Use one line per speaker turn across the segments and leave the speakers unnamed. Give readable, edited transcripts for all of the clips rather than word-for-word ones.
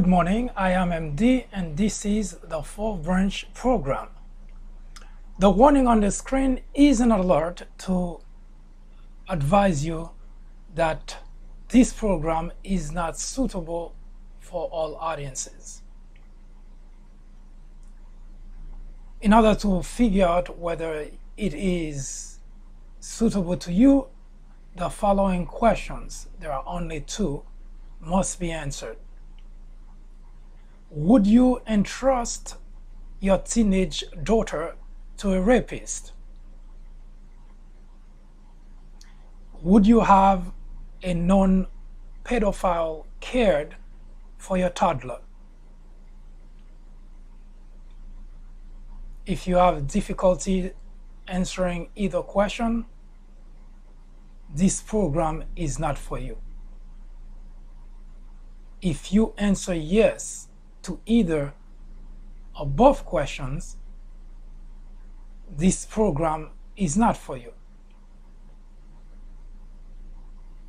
Good morning, I am MD and this is the 4-branch program. The warning on the screen is an alert to advise you that this program is not suitable for all audiences. In order to figure out whether it is suitable to you, the following questions, there are only 2, must be answered. Would you entrust your teenage daughter to a rapist? Would you have a known pedophile cared for your toddler? If you have difficulty answering either question, this program is not for you. If you answer yes to either or both questions, this program is not for you.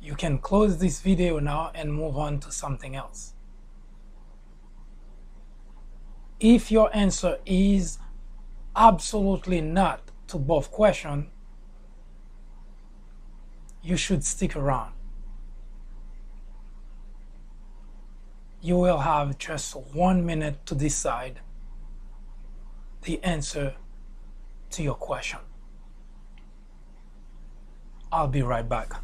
You can close this video now and move on to something else. If your answer is absolutely not to both questions, you should stick around. You will have just 1 minute to decide the answer to your question. I'll be right back.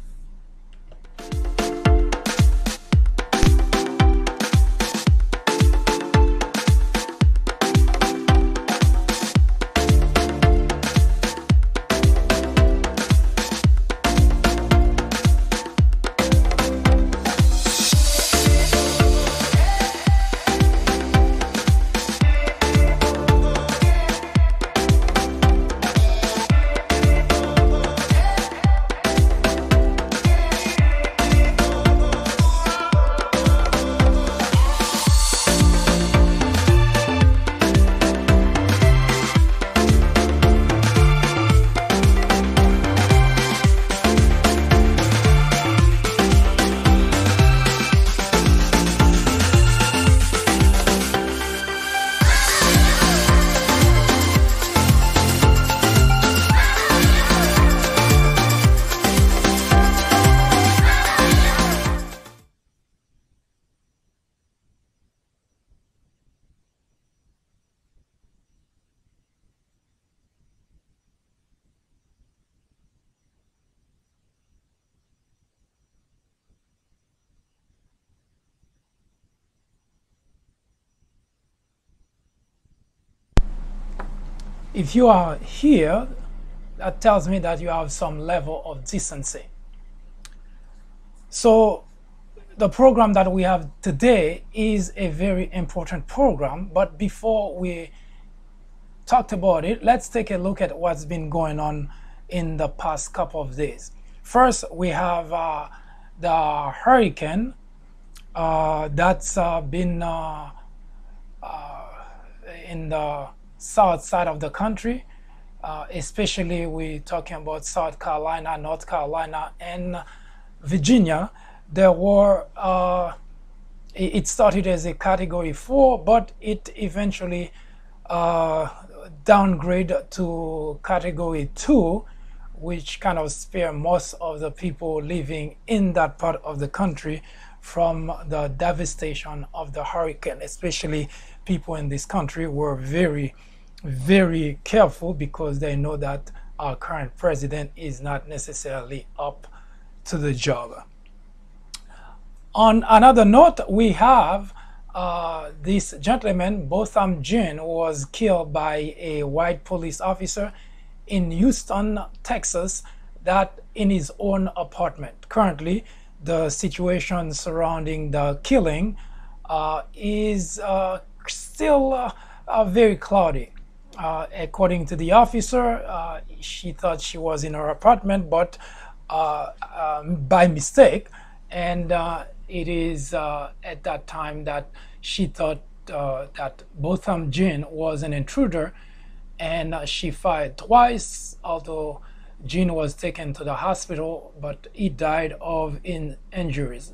If you are here, that tells me that you have some level of decency. So the program that we have today is a very important program, but before we talked about it, let's take a look at what's been going on in the past couple of days. First, we have the hurricane that's been in the south side of the country, especially we're talking about South Carolina, North Carolina, and Virginia. There were, it started as a category 4, but it eventually downgraded to category 2, which kind of spared most of the people living in that part of the country from the devastation of the hurricane. Especially people in this country were very careful because they know that our current president is not necessarily up to the job. On another note, we have this gentleman, Botham Jean, who was killed by a white police officer in Houston, Texas, that in his own apartment. Currently, the situation surrounding the killing is still very cloudy. According to the officer, she thought she was in her apartment, but by mistake, and it is at that time that she thought that Botham Jean was an intruder, and she fired twice, although Jean was taken to the hospital, but he died of injuries.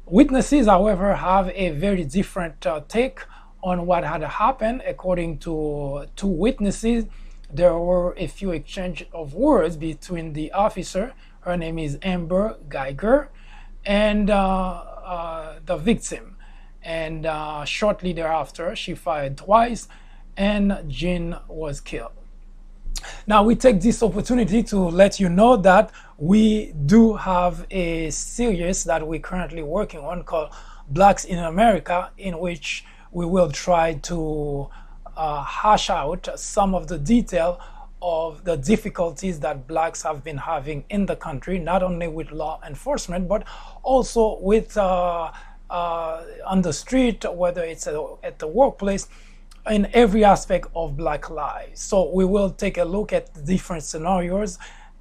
Witnesses, however, have a very different take on what had happened. According to two witnesses, there were a few exchange of words between the officer, her name is Amber Geiger, and the victim. And shortly thereafter, she fired twice, and Jean was killed. Now, we take this opportunity to let you know that we do have a series that we're currently working on called Blacks in America, in which we will try to hash out some of the detail of the difficulties that blacks have been having in the country, not only with law enforcement, but also with on the street, whether it's at the workplace, in every aspect of black lives. So we will take a look at the different scenarios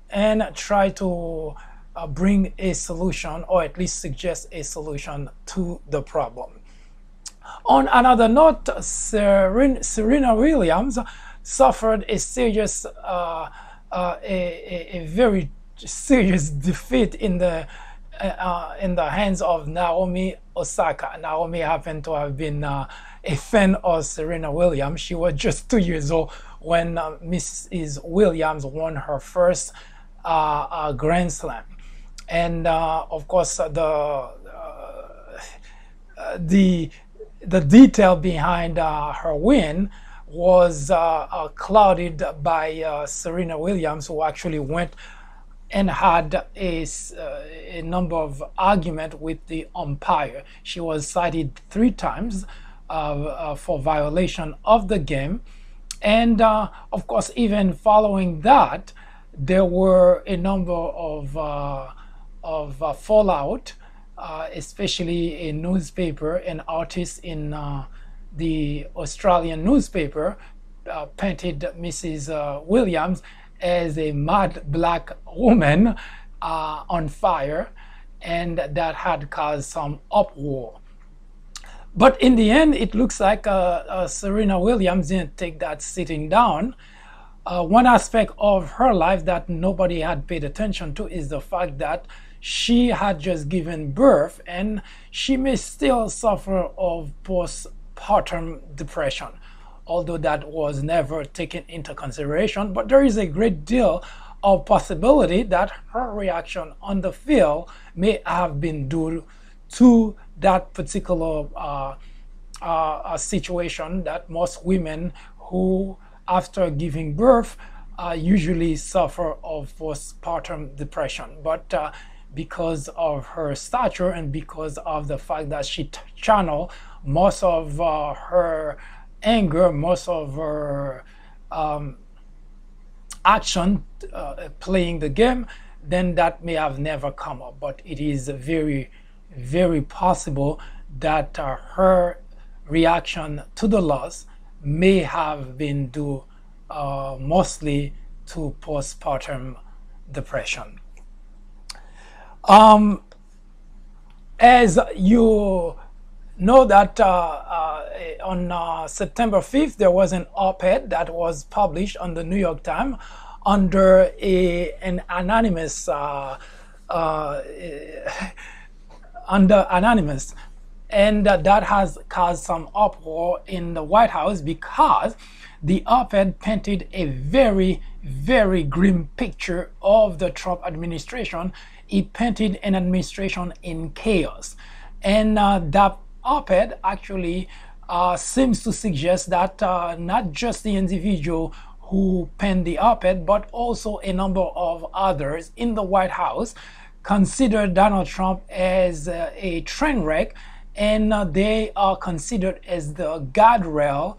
and try to bring a solution, or at least suggest a solution to the problem. On another note, Serena Williams suffered a serious, a very serious defeat in the hands of Naomi Osaka. Naomi happened to have been a fan of Serena Williams. She was just 2 years old when Mrs. Williams won her first Grand Slam. And of course, the detail behind her win was clouded by Serena Williams, who actually went and had a number of arguments with the umpire. She was cited 3 times for violation of the game. And of course, even following that, there were a number of fallout, especially a newspaper, an artist in the Australian newspaper painted Mrs. Williams as a mad black woman on fire, and that had caused some uproar. But in the end, it looks like Serena Williams didn't take that sitting down. One aspect of her life that nobody had paid attention to is the fact that she had just given birth, and she may still suffer of postpartum depression, although that was never taken into consideration. But there is a great deal of possibility that her reaction on the field may have been due to that particular situation that most women who, after giving birth, usually suffer of postpartum depression. But because of her stature and because of the fact that she channeled most of her anger, most of her action playing the game, then that may have never come up. But it is very, very possible that her reaction to the loss may have been due mostly to postpartum depression. As you know that on September 5th, there was an op-ed that was published on the New York Times under an anonymous, and that has caused some uproar in the White House because the op-ed painted a very, very grim picture of the Trump administration. It painted an administration in chaos. And that op-ed actually seems to suggest that not just the individual who penned the op-ed, but also a number of others in the White House consider Donald Trump as a train wreck, and they are considered as the guardrail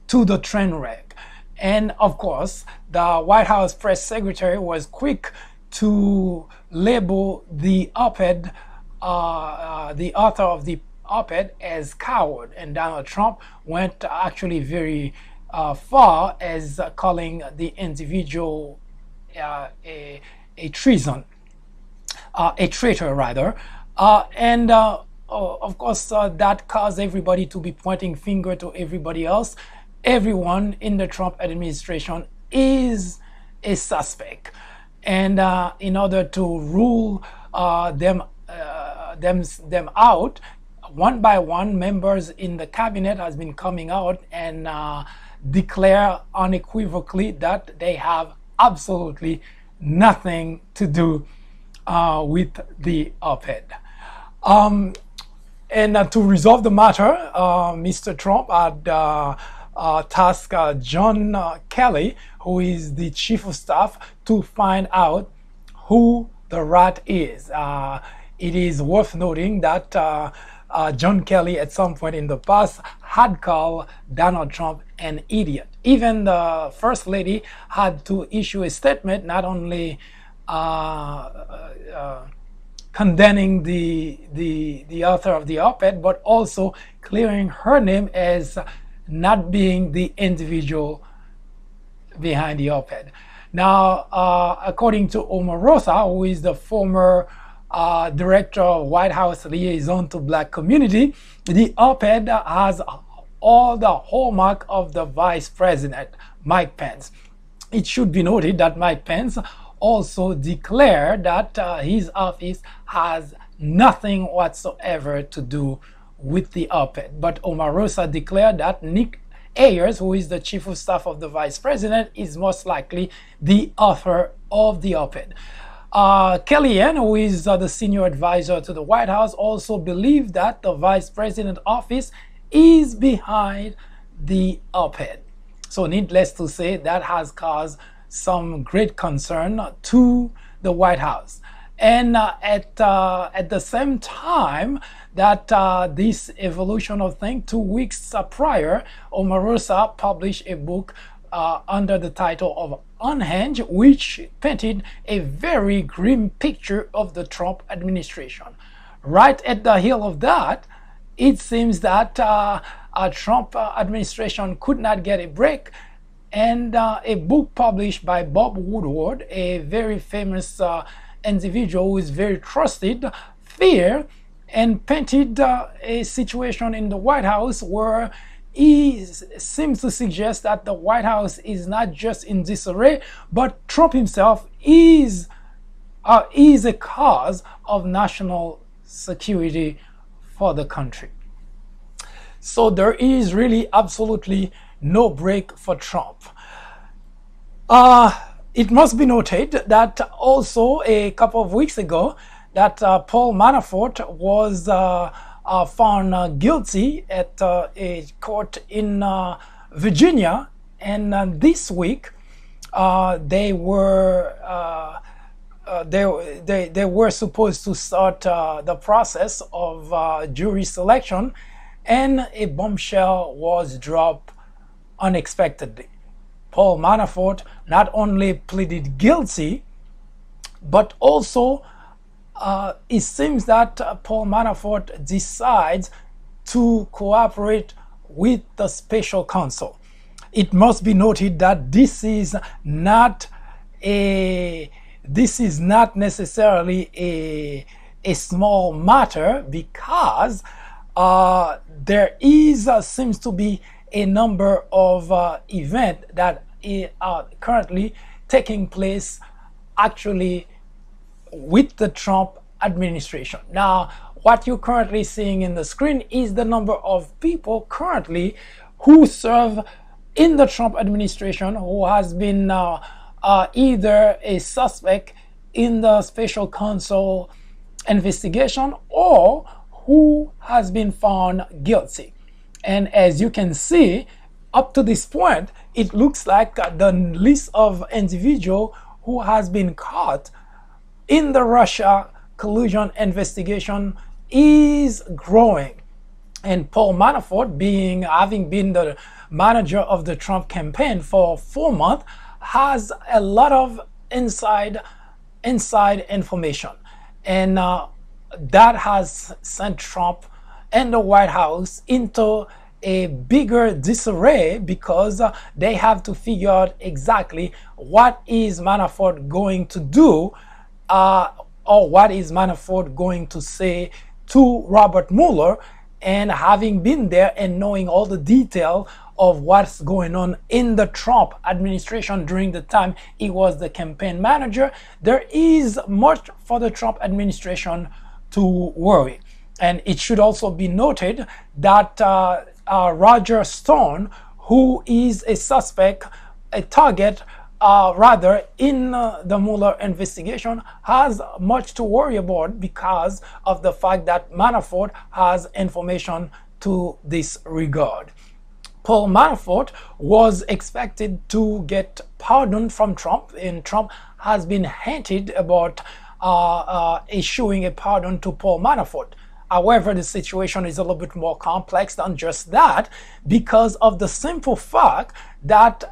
to the train wreck. And of course, the White House press secretary was quick to label the op-ed, the author of the op-ed, as coward, and Donald Trump went actually very far as calling the individual a treason, a traitor rather, and of course that caused everybody to be pointing finger to everybody else. Everyone in the Trump administration is a suspect, and in order to rule them them out. One by one, members in the cabinet has been coming out and declare unequivocally that they have absolutely nothing to do with the op-ed. And to resolve the matter, Mr. Trump had tasked John Kelly, who is the chief of staff, to find out who the rat is. It is worth noting that John Kelly at some point in the past had called Donald Trump an idiot. Even the First Lady had to issue a statement not only condemning the author of the op-ed, but also clearing her name as not being the individual behind the op-ed. Now, according to Omarosa, who is the former director of White House liaison to Black community, the op-ed has all the hallmark of the Vice President, Mike Pence. It should be noted that Mike Pence also declared that his office has nothing whatsoever to do with the op-ed. But Omarosa declared that Nick Ayers, who is the chief of staff of the Vice President, is most likely the author of the op-ed. Kellyanne, who is the senior advisor to the White House, also believed that the Vice President office is behind the op-ed. So needless to say, that has caused some great concern to the White House. And at the same time that this evolution of things, 2 weeks prior, Omarosa published a book under the title of Unhinged, which painted a very grim picture of the Trump administration. Right at the heel of that, it seems that Trump administration could not get a break, and a book published by Bob Woodward, a very famous individual who is very trusted, Fear, and painted a situation in the White House where he seems to suggest that the White House is not just in disarray, but Trump himself is a cause of national security for the country. So there is really absolutely no break for Trump. It must be noted that also a couple of weeks ago that Paul Manafort was found guilty at a court in Virginia, and this week they were supposed to start the process of jury selection, and a bombshell was dropped unexpectedly. Paul Manafort not only pleaded guilty, but also it seems that Paul Manafort decides to cooperate with the special counsel. It must be noted that this is not necessarily a small matter, because there seems to be a number of events that are currently taking place actually with the Trump administration. Now, what you're currently seeing in the screen is the number of people currently who serve in the Trump administration who has been either a suspect in the special counsel investigation or who has been found guilty. And as you can see, up to this point, it looks like the list of individuals who has been caught in the Russia collusion investigation is growing. And Paul Manafort, having been the manager of the Trump campaign for 4 months, has a lot of inside information. And that has sent Trump and the White House into a bigger disarray, because they have to figure out exactly what is Manafort going to do, or what is Manafort going to say to Robert Mueller. And having been there and knowing all the detail of what's going on in the Trump administration during the time he was the campaign manager, there is much for the Trump administration to worry. And it should also be noted that Roger Stone, who is a suspect, a target, rather, in the Mueller investigation, has much to worry about because of the fact that Manafort has information to this regard. Paul Manafort was expected to get pardoned from Trump, and Trump has been hinted about issuing a pardon to Paul Manafort. However, the situation is a little bit more complex than just that because of the simple fact that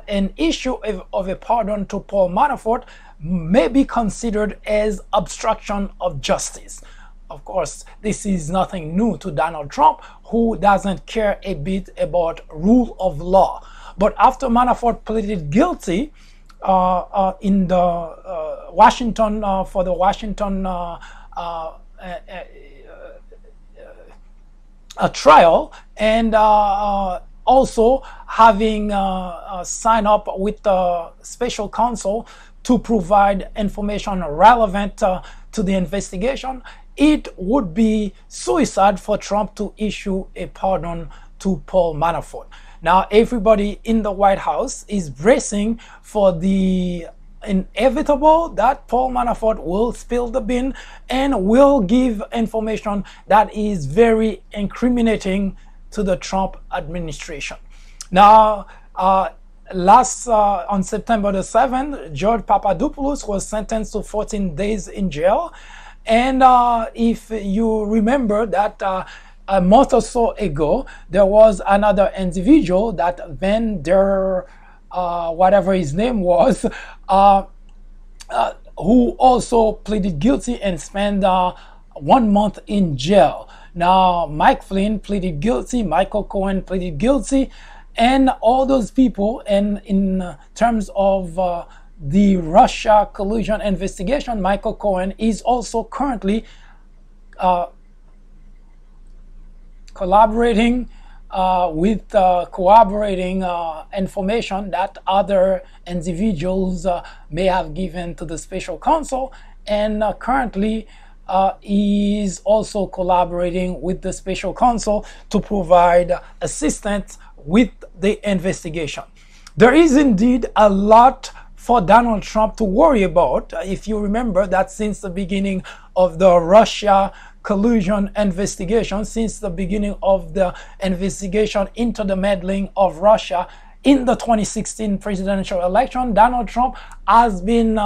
an issue of a pardon to Paul Manafort may be considered as obstruction of justice. Of course, this is nothing new to Donald Trump, who doesn't care a bit about rule of law. But after Manafort pleaded guilty in the Washington for the Washington a trial, and also having signed up with the special counsel to provide information relevant to the investigation, it would be suicide for Trump to issue a pardon to Paul Manafort. Now, everybody in the White House is bracing for the inevitable that Paul Manafort will spill the bean and will give information that is very incriminating to the Trump administration. Now, on September the 7th, George Papadopoulos was sentenced to 14 days in jail. And if you remember that a month or so ago, there was another individual that Van der whatever his name was, who also pleaded guilty and spent 1 month in jail. Now, Mike Flynn pleaded guilty, Michael Cohen pleaded guilty, and all those people, and in terms of the Russia collusion investigation, Michael Cohen is also currently collaborating with corroborating information that other individuals may have given to the special counsel, and currently is also collaborating with the special counsel to provide assistance with the investigation. There is indeed a lot for Donald Trump to worry about. If you remember that since the beginning of the Russia collusion investigation, since the beginning of the investigation into the meddling of Russia in the 2016 presidential election, Donald Trump has been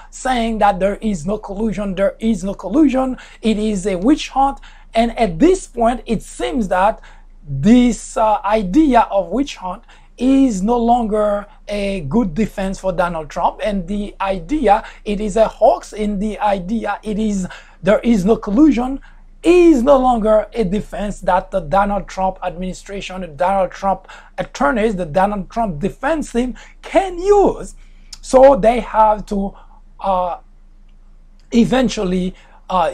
saying that there is no collusion, there is no collusion, it is a witch hunt. And at this point, it seems that this idea of witch hunt is no longer a good defense for Donald Trump, and the idea it is a hoax, in the idea it is there is no collusion, is no longer a defense that the Donald Trump administration, the Donald Trump attorneys, the Donald Trump defense team can use. So they have to eventually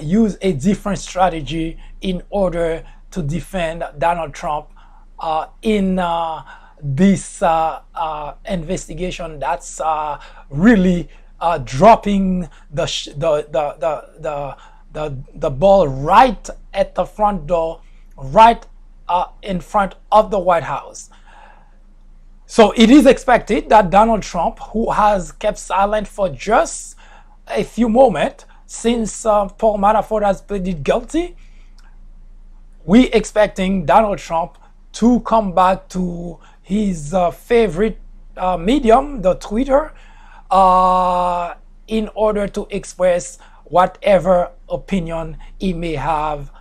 use a different strategy in order to defend Donald Trump in this investigation that's really dropping the ball right at the front door, right in front of the White House. So it is expected that Donald Trump, who has kept silent for just a few moments since Paul Manafort has pleaded guilty, we expecting Donald Trump to come back to his favorite medium, the Twitter, in order to express whatever opinion he may have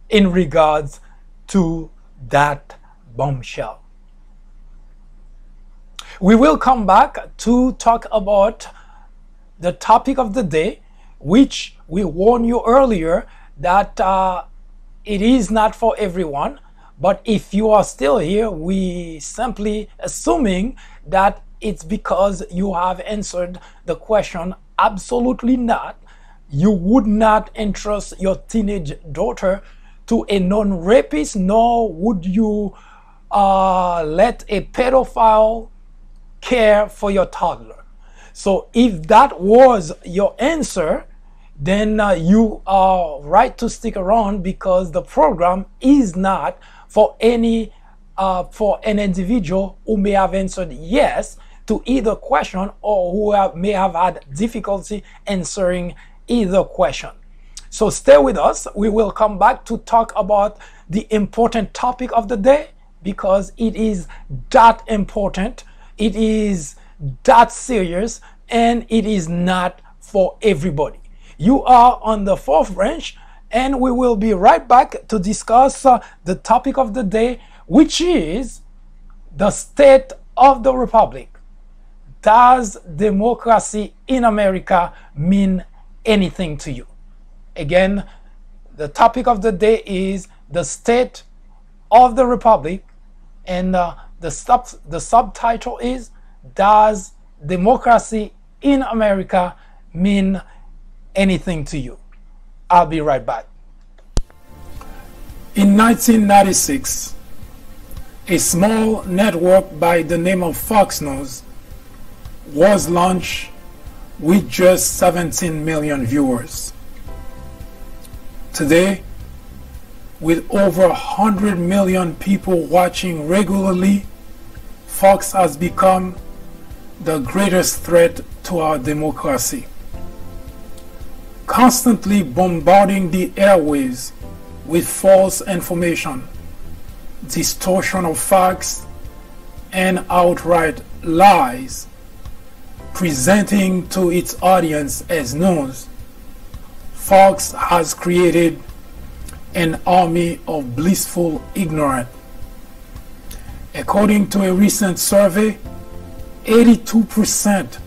in regards to that bombshell. We will come back to talk about the topic of the day, which we warned you earlier that it is not for everyone. But if you are still here, we simply assuming that it's because you have answered the question, absolutely not. You would not entrust your teenage daughter to a known rapist, nor would you let a pedophile care for your toddler. So if that was your answer, then you are right to stick around, because the program is not for for an individual who may have answered yes to either question, or who may have had difficulty answering either question. So stay with us. We will come back to talk about the important topic of the day, because it is that important, it is that serious, and it is not for everybody. You are on the fourth branch, and we will be right back to discuss the topic of the day, which is the state of the republic. Does democracy in America mean anything to you? Again, the topic of the day is the state of the republic, and the subtitle is, does democracy in America mean anything to you? I'll be right back. In 1996, a small network by the name of Fox News was launched with just 17 million viewers. Today, with over 100 million people watching regularly, Fox has become the greatest threat to our democracy, constantly bombarding the airwaves with false information, distortion of facts, and outright lies, presenting to its audience as news. Fox has created an army of blissful ignorance. According to a recent survey, 82%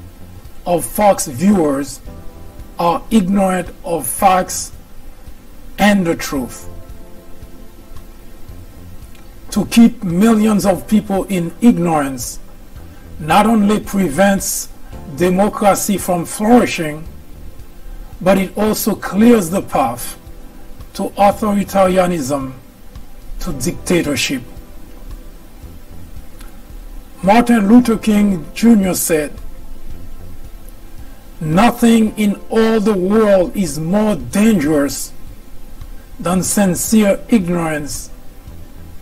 of Fox viewers are ignorant of facts and the truth. To keep millions of people in ignorance not only prevents democracy from flourishing, but it also clears the path to authoritarianism, to dictatorship. Martin Luther King Jr. said, "Nothing in all the world is more dangerous than sincere ignorance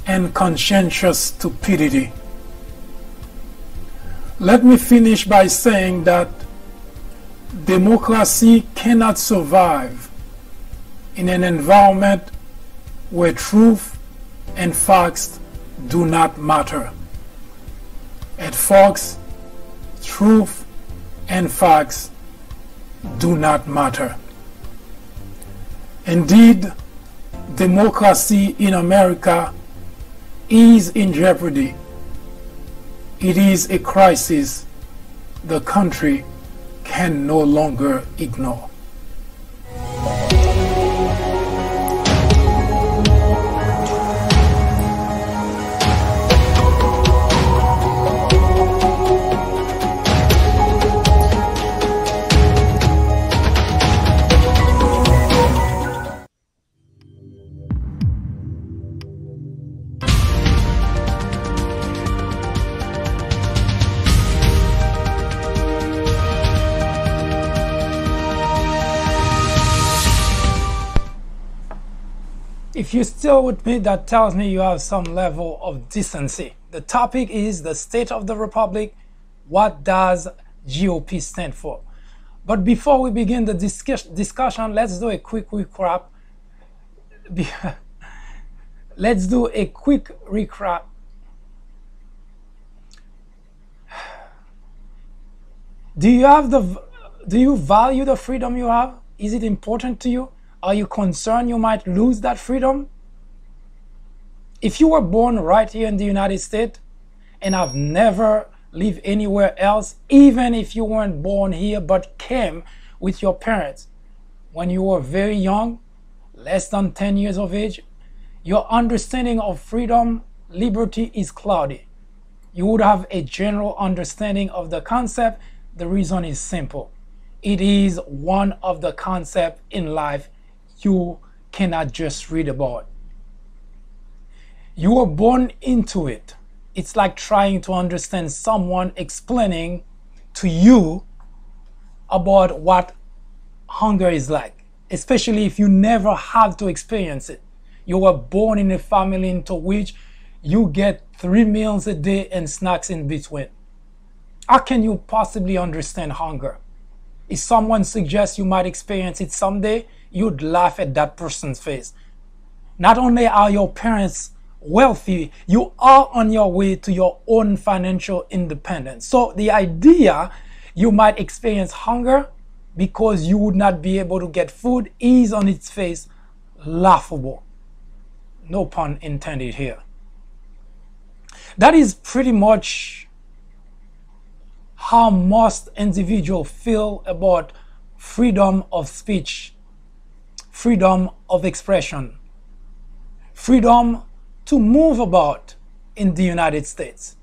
and conscientious stupidity." Let me finish by saying that democracy cannot survive in an environment where truth and facts do not matter. At Fox, truth and facts do not matter. Indeed, democracy in America is in jeopardy. It is a crisis the country can no longer ignore. If you're still with me, that tells me you have some level of decency. The topic is the state of the republic. What does GOP stand for? But before we begin the discussion, let's do a quick recap. Let's do a quick recap. Do you value the freedom you have? Is it important to you? Are you concerned you might lose that freedom? If you were born right here in the United States and have never lived anywhere else, even if you weren't born here but came with your parents when you were very young, less than 10 years of age, your understanding of freedom, liberty is cloudy. You would have a general understanding of the concept. The reason is simple. It is one of the concepts in life you cannot just read about. You were born into it. It's like trying to understand someone explaining to you about what hunger is like. especially if you never had to experience it. You were born in a family into which you get 3 meals a day and snacks in between. How can you possibly understand hunger? If someone suggests you might experience it someday, you'd laugh at that person's face. Not only are your parents wealthy, you are on your way to your own financial independence. So the idea you might experience hunger because you would not be able to get food is on its face laughable. No pun intended here. That is pretty much how most individuals feel about freedom of speech, freedom of expression, freedom to move about in the United States.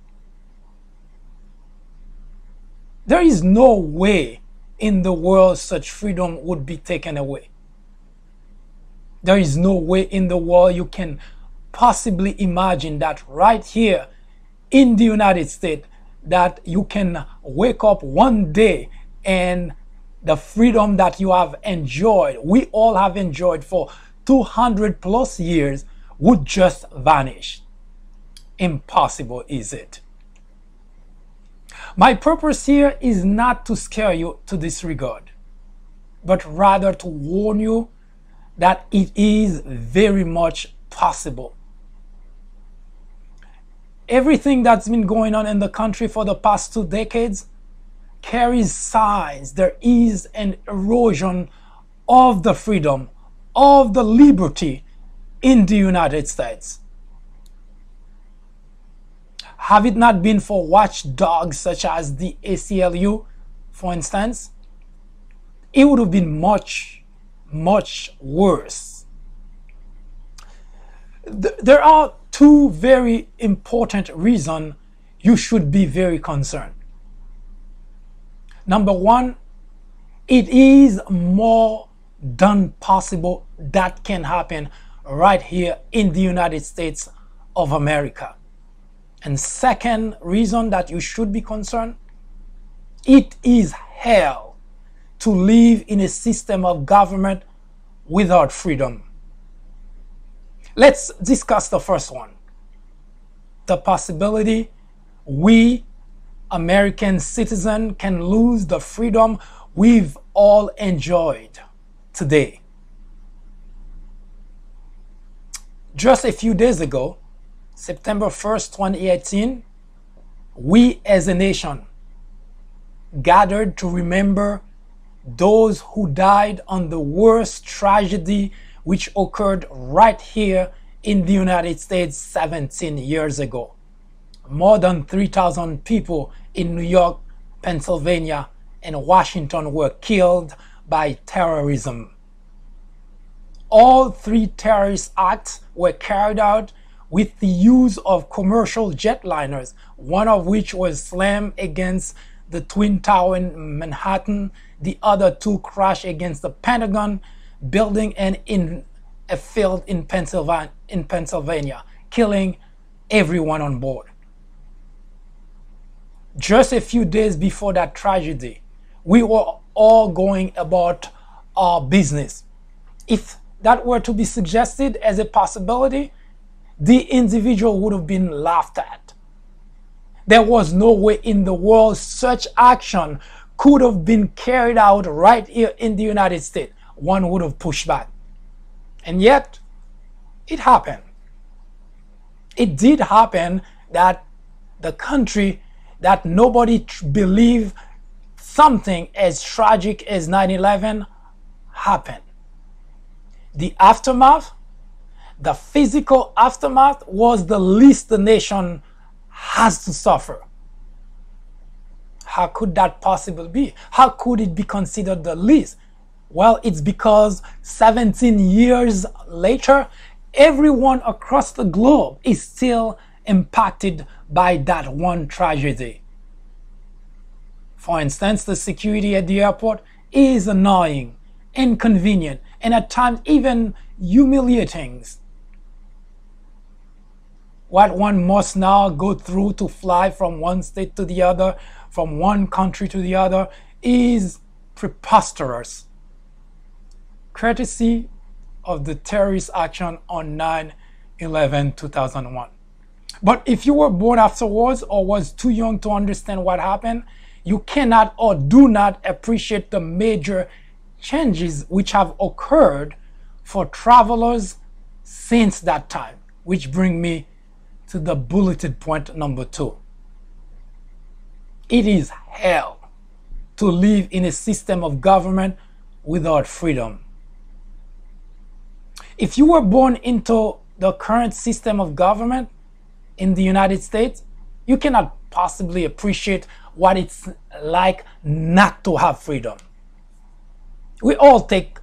There is no way in the world such freedom would be taken away. There is no way in the world you can possibly imagine that right here in the United States that you can wake up one day and the freedom that you have enjoyed, we all have enjoyed for 200 plus years, would just vanish. Impossible, is it? My purpose here is not to scare you to disregard, but rather to warn you that it is very much possible. Everything that's been going on in the country for the past 2 decades carries signs there is an erosion of the freedom, of the liberty in the United States. Have it not been for watchdogs such as the ACLU, for instance, it would have been much, much worse. There are 2 very important reasons you should be very concerned. Number 1, it is more than possible that can happen right here in the United States of America. And second reason that you should be concerned, it is hell to live in a system of government without freedom. Let's discuss the first one. The possibility we American citizens can lose the freedom we've all enjoyed today. Just a few days ago, September 1st, 2018, we as a nation gathered to remember those who died on the worst tragedy which occurred right here in the United States 17 years ago. More than 3,000 people in New York, Pennsylvania, and Washington were killed by terrorism. All 3 terrorist acts were carried out with the use of commercial jetliners, one of which was slammed against the Twin Tower in Manhattan, the other 2 crashed against the Pentagon building and in a field in Pennsylvania, killing everyone on board. Just a few days before that tragedy, we were all going about our business. If that were to be suggested as a possibility, the individual would have been laughed at. There was no way in the world such action could have been carried out right here in the United States. One would have pushed back. And yet, it happened. It did happen that the country that nobody believed something as tragic as 9/11 happened. The aftermath, the physical aftermath, was the least the nation has to suffer. How could that possibly be? How could it be considered the least? Well, it's because 17 years later, everyone across the globe is still impacted by that one tragedy. For instance, the security at the airport is annoying, inconvenient, and at times even humiliating. What one must now go through to fly from one state to the other, from one country to the other, is preposterous. courtesy of the terrorist action on 9/11/2001. But if you were born afterwards or was too young to understand what happened, you cannot or do not appreciate the major changes which have occurred for travelers since that time, which bring me to the bulleted point number 2. It is hell to live in a system of government without freedom. If you were born into the current system of government in the United States, you cannot possibly appreciate what it's like not to have freedom. We all take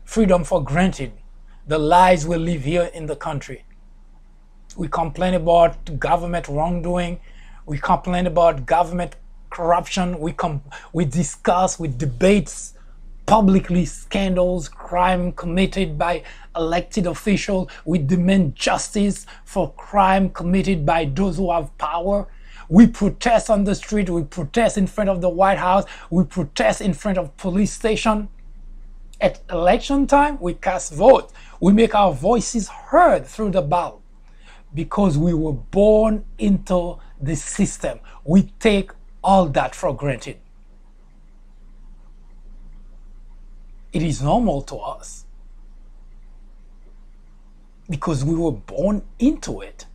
freedom for granted, the lives we live here in the country. We complain about government wrongdoing. We complain about government corruption. We discuss, we debate publicly scandals, crime committed by elected officials. We demand justice for crime committed by those who have power. We protest on the street. We protest in front of the White House. We protest in front of police station. At election time, we cast votes. We make our voices heard through the ballot because we were born into this system. We take all that for granted. It is normal to us because we were born into it.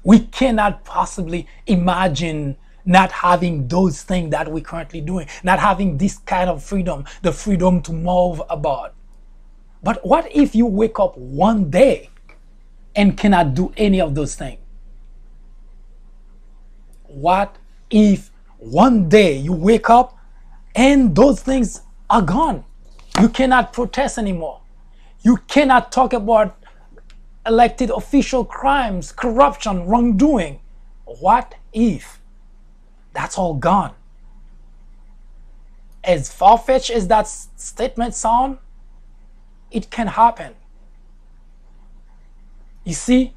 We cannot possibly imagine not having those things that we're currently doing, not having this kind of freedom, the freedom to move about. But what if you wake up one day and cannot do any of those things? What if one day you wake up and those things are gone? You cannot protest anymore. You cannot talk about elected official crimes, corruption, wrongdoing. What if that's all gone? As far-fetched as that statement sounds, it can happen. You see,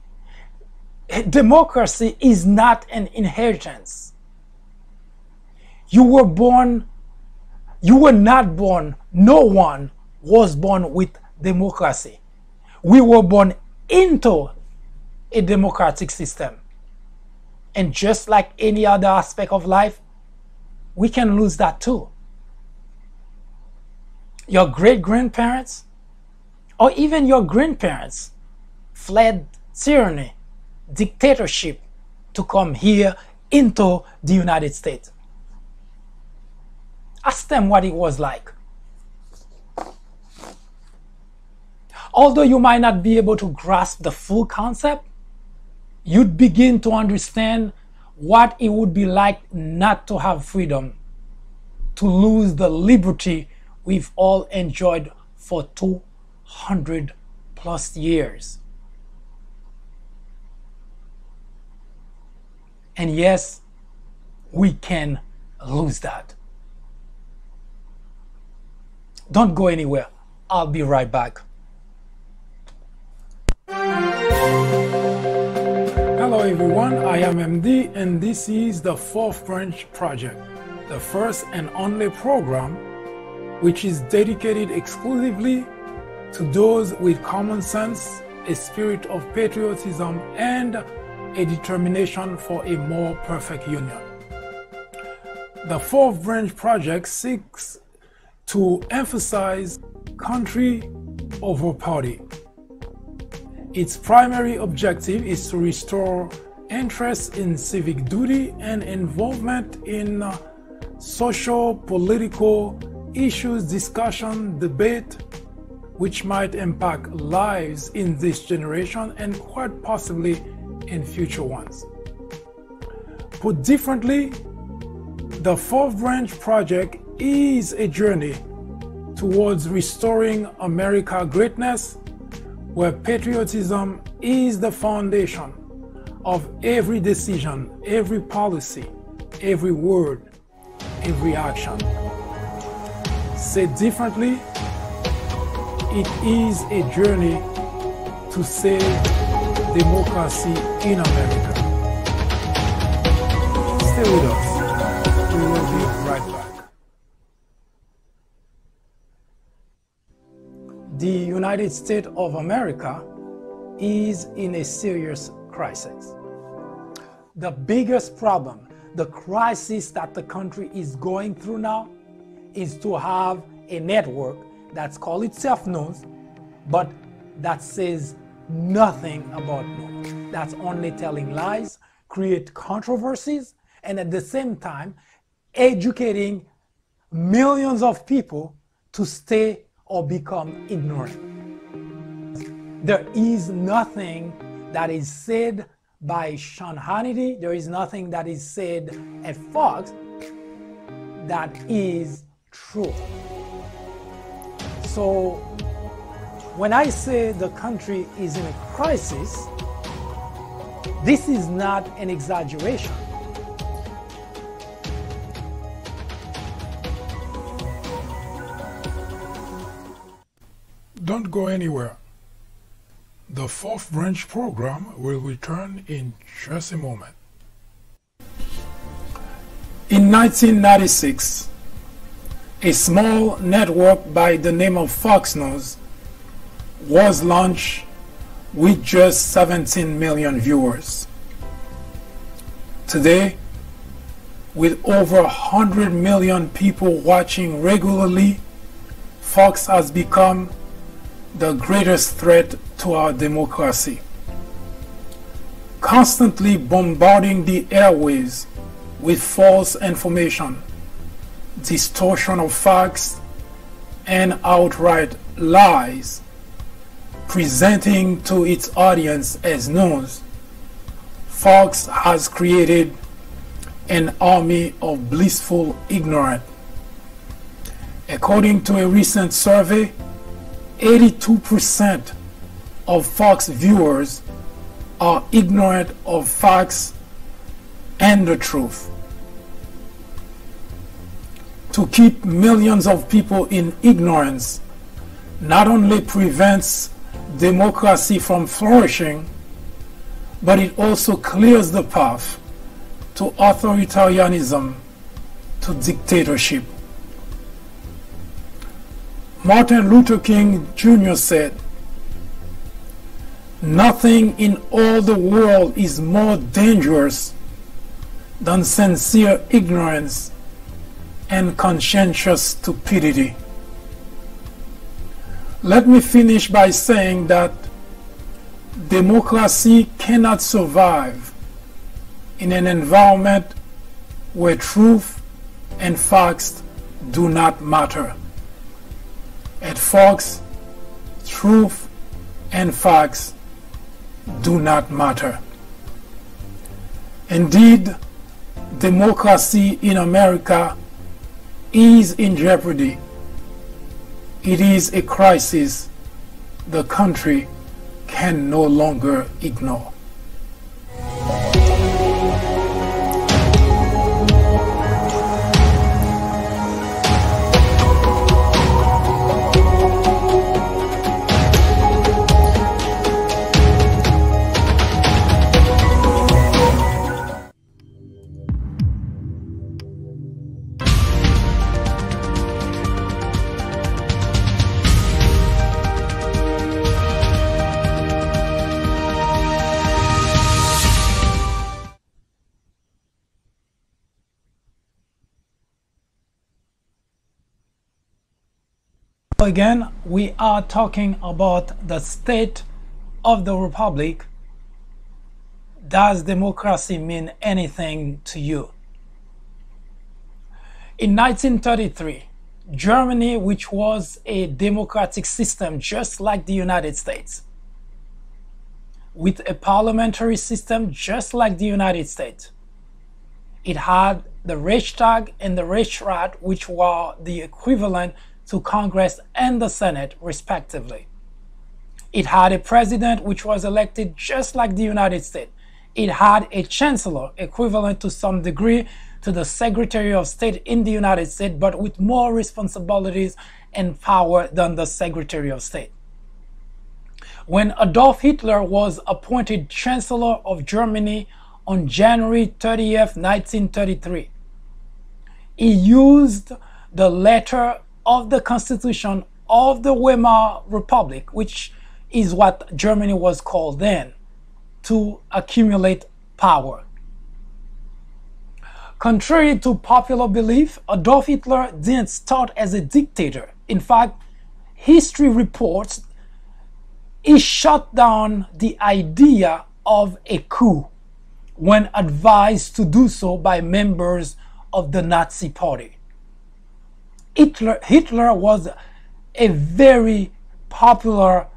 democracy is not an inheritance. You were not born, no one was born with democracy. We were born into a democratic system. And just like any other aspect of life, we can lose that too. Your great-grandparents or even your grandparents fled tyranny, dictatorship to come here into the United States. Ask them what it was like. Although you might not be able to grasp the full concept, you'd begin to understand what it would be like not to have freedom, to lose the liberty we've all enjoyed for 200 plus years. And yes, we can lose that. Don't go anywhere. I'll be right back. Hello everyone, I am MD and this is the Fourth Branch Project, the first and only program which is dedicated exclusively to those with common sense, a spirit of patriotism, and a determination for a more perfect union. The Fourth Branch Project seeks to emphasize country over party. Its primary objective is to restore interest in civic duty and involvement in social, political issues, discussion, debate, which might impact lives in this generation and quite possibly in future ones. Put differently, the Fourth Branch Project is a journey towards restoring America's greatness, where patriotism is the foundation of every decision, every policy, every word, every action. Said differently, it is a journey to save democracy in America. Stay with us. We will be right back. the United States of America is in a serious crisis. The biggest problem, the crisis that the country is going through now, is to have a network that's called itself news, but that says nothing about news. That's only telling lies, create controversies, and at the same time, educating millions of people to stay or become ignorant. There is nothing that is said by Sean Hannity, there is nothing that is said at Fox that is true. So when I say the country is in a crisis, this is not an exaggeration.
Don't go anywhere. The Fourth Branch program will return in just a moment.
In 1996, a small network by the name of Fox News was launched with just 17 million viewers. Today, with over 100 million people watching regularly, Fox has become the greatest threat to our democracy, constantly bombarding the airwaves with false information, distortion of facts, and outright lies, presenting to its audience as news. Fox has created an army of blissful ignorance. According to a recent survey, 82% of Fox viewers are ignorant of facts and the truth. To keep millions of people in ignorance not only prevents democracy from flourishing, but it also clears the path to authoritarianism, to dictatorship. Martin Luther King Jr. said, "Nothing in all the world is more dangerous than sincere ignorance and conscientious stupidity." Let me finish by saying that democracy cannot survive in an environment where truth and facts do not matter. At Fox, truth and facts do not matter. Indeed, democracy in America is in jeopardy. It is a crisis the country can no longer ignore. Again, we are talking about the state of the republic. Does democracy mean anything to you? In 1933, Germany, which was a democratic system just like the United States, with a parliamentary system just like the United States, it had the Reichstag and the Reichsrat, which were the equivalent to Congress and the Senate, respectively. It had a president which was elected just like the United States. It had a chancellor, equivalent to some degree to the Secretary of State in the United States, but with more responsibilities and power than the Secretary of State. When Adolf Hitler was appointed Chancellor of Germany on January 30th, 1933, he used the letter of the Constitution of the Weimar Republic, which is what Germany was called then, to accumulate power. Contrary to popular belief, Adolf Hitler didn't start as a dictator. In fact, history reports he shut down the idea of a coup when advised to do so by members of the Nazi Party. Hitler was a very popular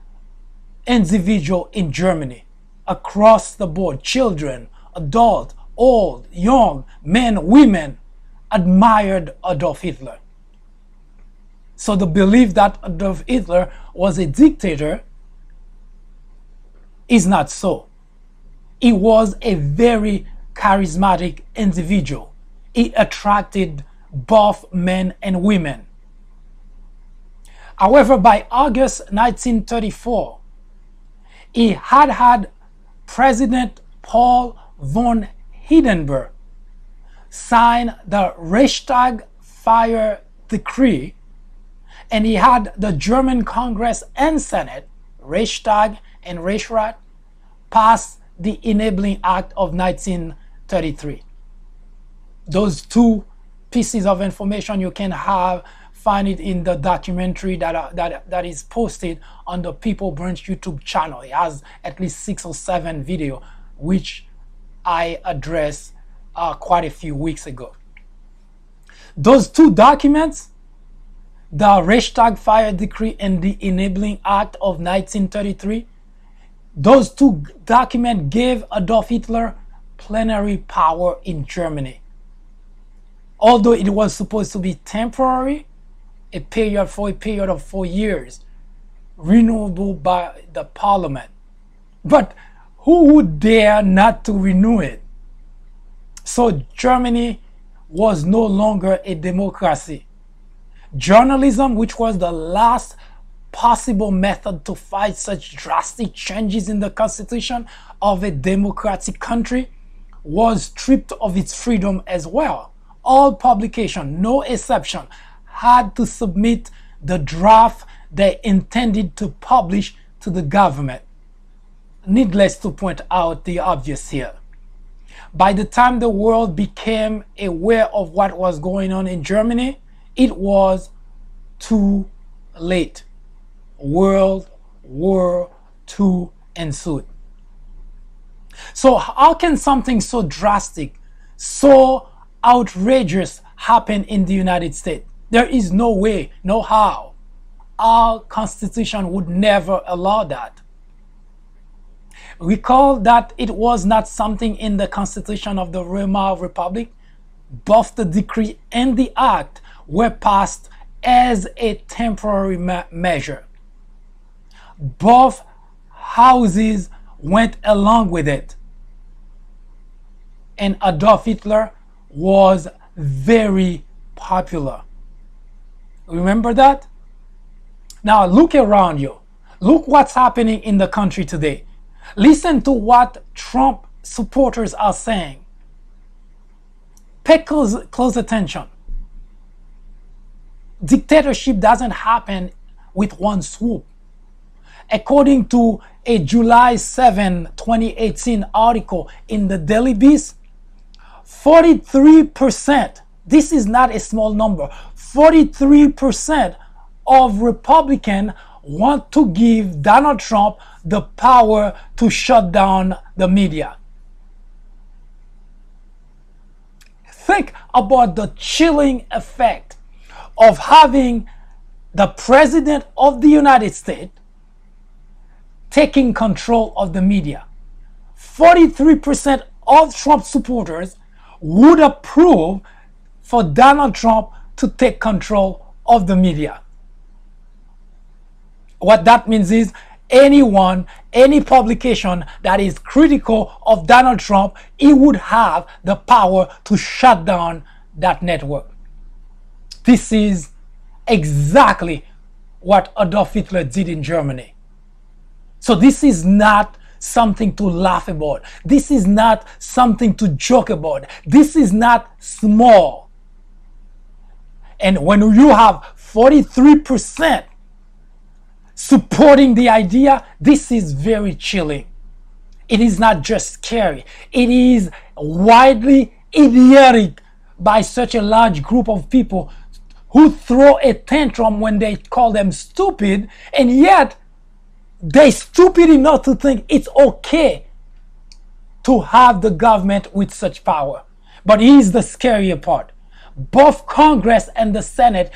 individual in Germany, across the board. Children, adults, old, young, men, women admired Adolf Hitler. So the belief that Adolf Hitler was a dictator is not so. He was a very charismatic individual. He attracted both men and women. However, by August 1934, he had President Paul von Hindenburg sign the Reichstag fire decree, and he had the German Congress and Senate, Reichstag and Reichsrat, pass the Enabling Act of 1933. Those two pieces of information you can find it in the documentary that is posted on the People Branch YouTube channel. It has at least 6 or 7 videos, which I addressed quite a few weeks ago. Those two documents, the Reichstag Fire Decree and the Enabling Act of 1933, those two documents gave Adolf Hitler plenary power in Germany. Although it was supposed to be temporary, a period of 4 years, renewable by the parliament. But who would dare not to renew it? So Germany was no longer a democracy. Journalism, which was the last possible method to fight such drastic changes in the constitution of a democratic country, was stripped of its freedom as well. All publications, no exception, had to submit the draft they intended to publish to the government. Needless to point out the obvious here. By the time the world became aware of what was going on in Germany, it was too late. World War II ensued. So how can something so drastic, so outrageous happen in the United States? There is no way, no how. Our Constitution would never allow that. Recall that it was not something in the Constitution of the Weimar Republic. Both the decree and the act were passed as a temporary measure. Both houses went along with it. And Adolf Hitler was very popular. Remember that? Now look around you. Look what's happening in the country today. Listen to what Trump supporters are saying. Pay close attention. Dictatorship doesn't happen with one swoop. According to a July 7, 2018 article in the Daily Beast, 43%, this is not a small number, 43% of Republicans want to give Donald Trump the power to shut down the media. Think about the chilling effect of having the President of the United States taking control of the media. 43% of Trump supporters would approve for Donald Trump to take control of the media. What that means is anyone, any publication that is critical of Donald Trump, he would have the power to shut down that network. This is exactly what Adolf Hitler did in Germany. So this is not something to laugh about. This is not something to joke about. This is not small. And when you have 43% supporting the idea, this is very chilling. It is not just scary. It is widely idiotic by such a large group of people who throw a tantrum when they call them stupid, and yet they're stupid enough to think it's okay to have the government with such power. But here's the scarier part. Both Congress and the Senate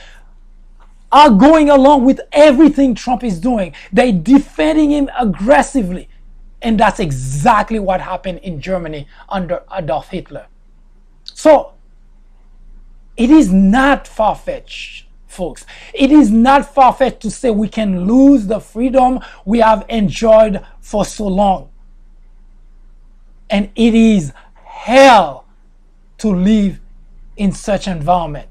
are going along with everything Trump is doing. They're defending him aggressively. And that's exactly what happened in Germany under Adolf Hitler. So, it is not far-fetched, folks. It is not far-fetched to say we can lose the freedom we have enjoyed for so long. And it is hell to live in such an environment.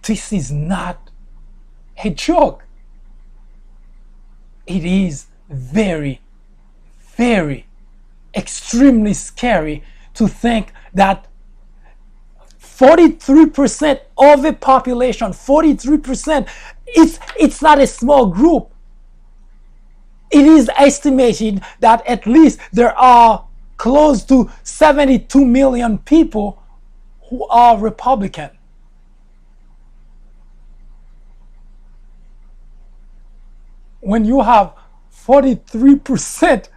This is not a joke. It is very, very, extremely scary to think that 43% of the population, 43%, it's not a small group. It is estimated that at least there are close to 72 million people who are Republican. When you have 43%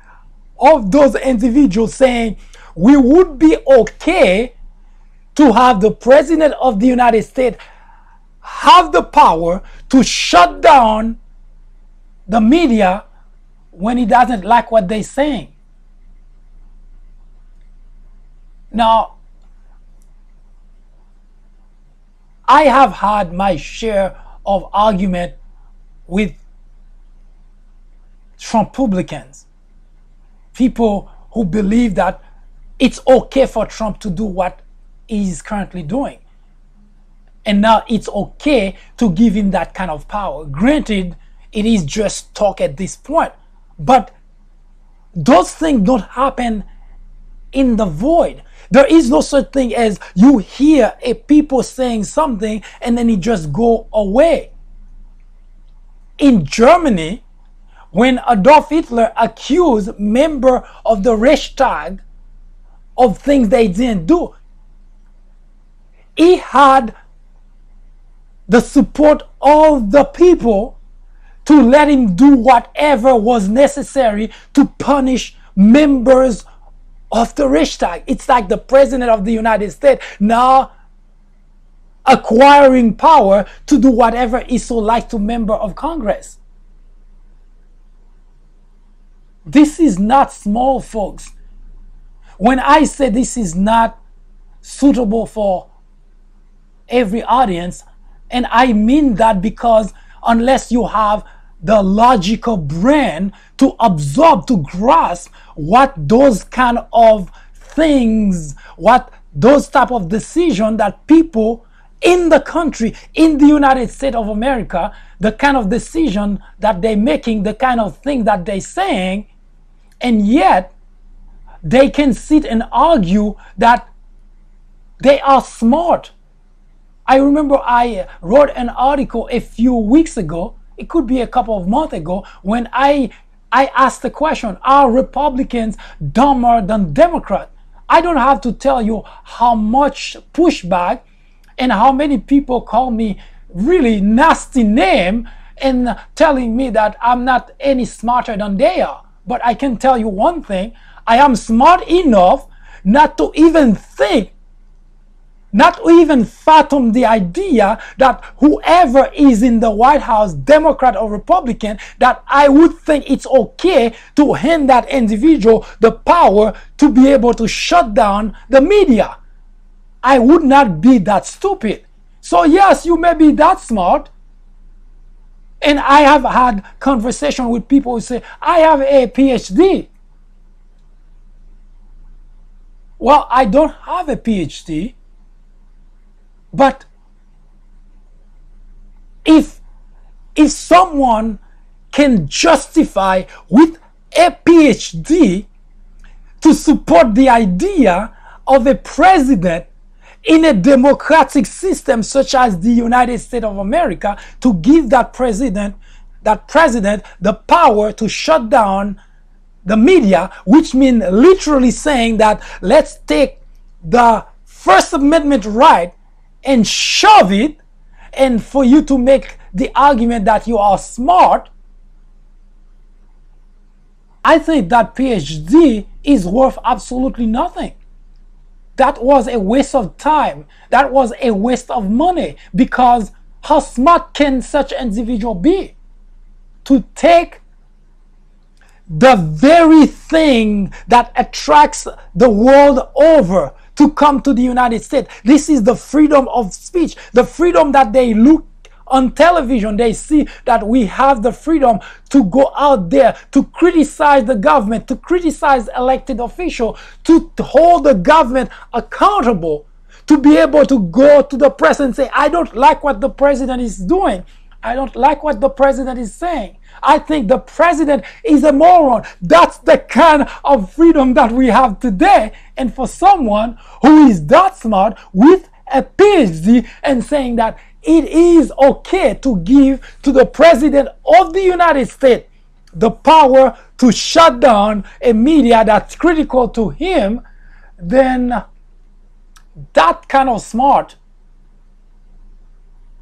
of those individuals saying we would be okay to have the President of the United States have the power to shut down the media when he doesn't like what they're saying. Now, I have had my share of argument with Trumpublicans, people who believe that it's okay for Trump to do what he's currently doing. And now it's okay to give him that kind of power. Granted, it is just talk at this point, but those things don't happen in the void. There is no such thing as you hear a people saying something and then it just go away. In Germany, when Adolf Hitler accused members of the Reichstag of things they didn't do, he had the support of the people to let him do whatever was necessary to punish members of the Reichstag. It's like the President of the United States now acquiring power to do whatever he so likes to members of Congress. This is not small, folks. When I say this is not suitable for every audience, and I mean that because unless you have the logical brain to absorb, to grasp what those kind of things, what those type of decision that people in the country, in the United States of America, the kind of decision that they're making, the kind of thing that they're saying, and yet they can sit and argue that they are smart. I remember I wrote an article a few weeks ago, it could be a couple of months ago, when I asked the question, are Republicans dumber than Democrats? I don't have to tell you how much pushback and how many people call me really nasty name and telling me that I'm not any smarter than they are. But I can tell you one thing, I am smart enough not to even think, not to even fathom the idea that whoever is in the White House, Democrat or Republican, that I would think it's okay to hand that individual the power to be able to shut down the media. I would not be that stupid. So yes, you may be that smart. And I have had conversation with people who say, I have a PhD. Well, I don't have a PhD, but if someone can justify with a PhD to support the idea of a president in a democratic system such as the United States of America, to give that president the power to shut down the media, which means literally saying that let's take the First Amendment right and shove it, and for you to make the argument that you are smart. I think that PhD is worth absolutely nothing. That was a waste of time. That was a waste of money, because how smart can such an individual be to take the very thing that attracts the world over to come to the United States? This is the freedom of speech, the freedom that they look on television. They see that we have the freedom to go out there to criticize the government, to criticize elected officials, to hold the government accountable, to be able to go to the press and say, I don't like what the president is doing. I don't like what the president is saying. I think the president is a moron. That's the kind of freedom that we have today. And for someone who is that smart with a PhD and saying that it is okay to give to the president of the United States the power to shut down a media that's critical to him, then that kind of smart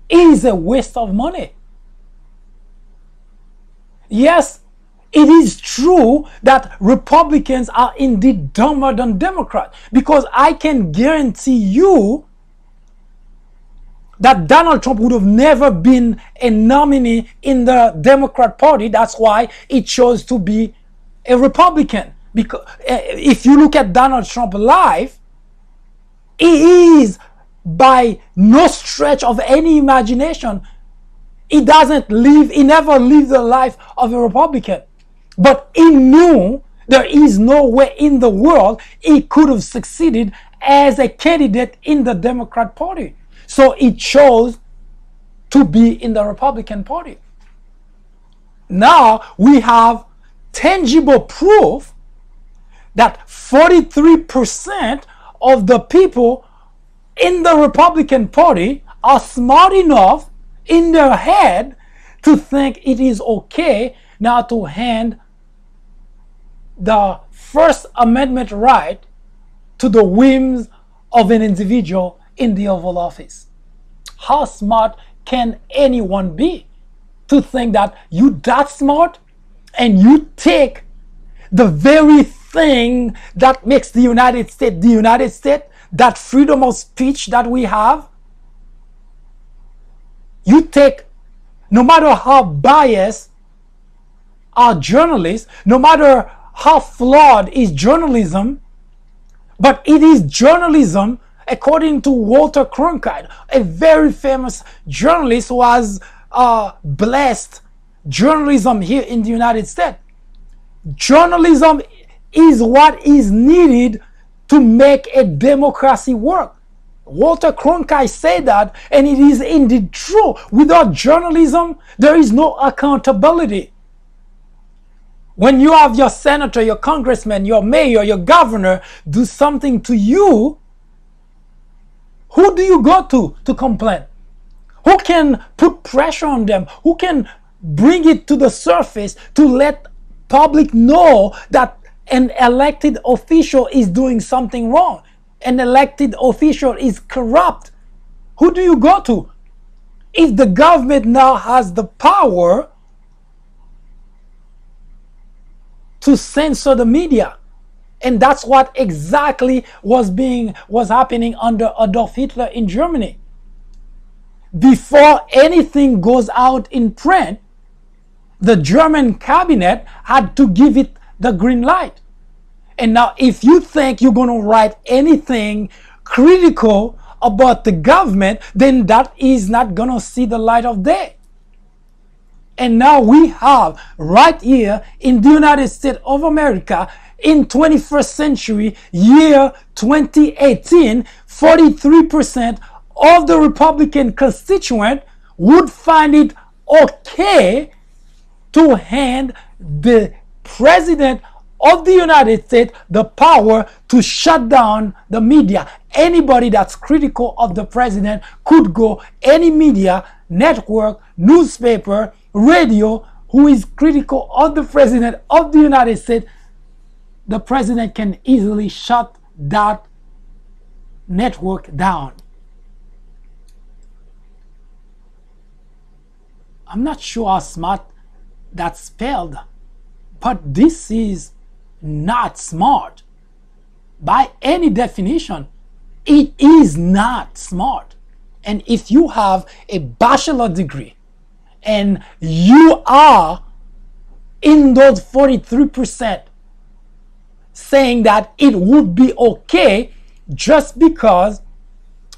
is a waste of money. Yes, it is true that Republicans are indeed dumber than Democrats, because I can guarantee you that Donald Trump would have never been a nominee in the Democrat Party. That's why he chose to be a Republican. Because if you look at Donald Trump's life, he is by no stretch of any imagination, he never lived the life of a Republican. But he knew there is no way in the world he could have succeeded as a candidate in the Democrat Party. So he chose to be in the Republican Party. Now we have tangible proof that 43% of the people in the Republican Party are smart enough in their head to think it is okay now to hand the First Amendment right to the whims of an individual in the Oval Office. How smart can anyone be to think that you that smart and you take the very thing that makes the United States, that freedom of speech that we have? You take, no matter how biased are journalists, no matter how flawed is journalism, but it is journalism according to Walter Cronkite, a very famous journalist who has blessed journalism here in the United States. Journalism is what is needed to make a democracy work. Walter Cronkite said that, and it is indeed true. Without journalism, there is no accountability. When you have your senator, your congressman, your mayor, your governor do something to you, who do you go to complain? Who can put pressure on them? Who can bring it to the surface to let public know that an elected official is doing something wrong? An elected official is corrupt? Who do you go to? If the government now has the power to censor the media, and that's what exactly was happening under Adolf Hitler in Germany. Before anything goes out in print, the German cabinet had to give it the green light. And now if you think you're going to write anything critical about the government, then that is not going to see the light of day. And now we have right here in the United States of America, in 21st century, year 2018, 43% of the Republican constituent would find it okay to hand the president of the United States the power to shut down the media. Anybody that's critical of the president could go, any media, network, newspaper, radio, who is critical of the president of the United States, the president can easily shut that network down. I'm not sure how smart that's spelled, but this is not smart. By any definition, it is not smart. And if you have a bachelor degree and you are in those 43% saying that it would be okay just because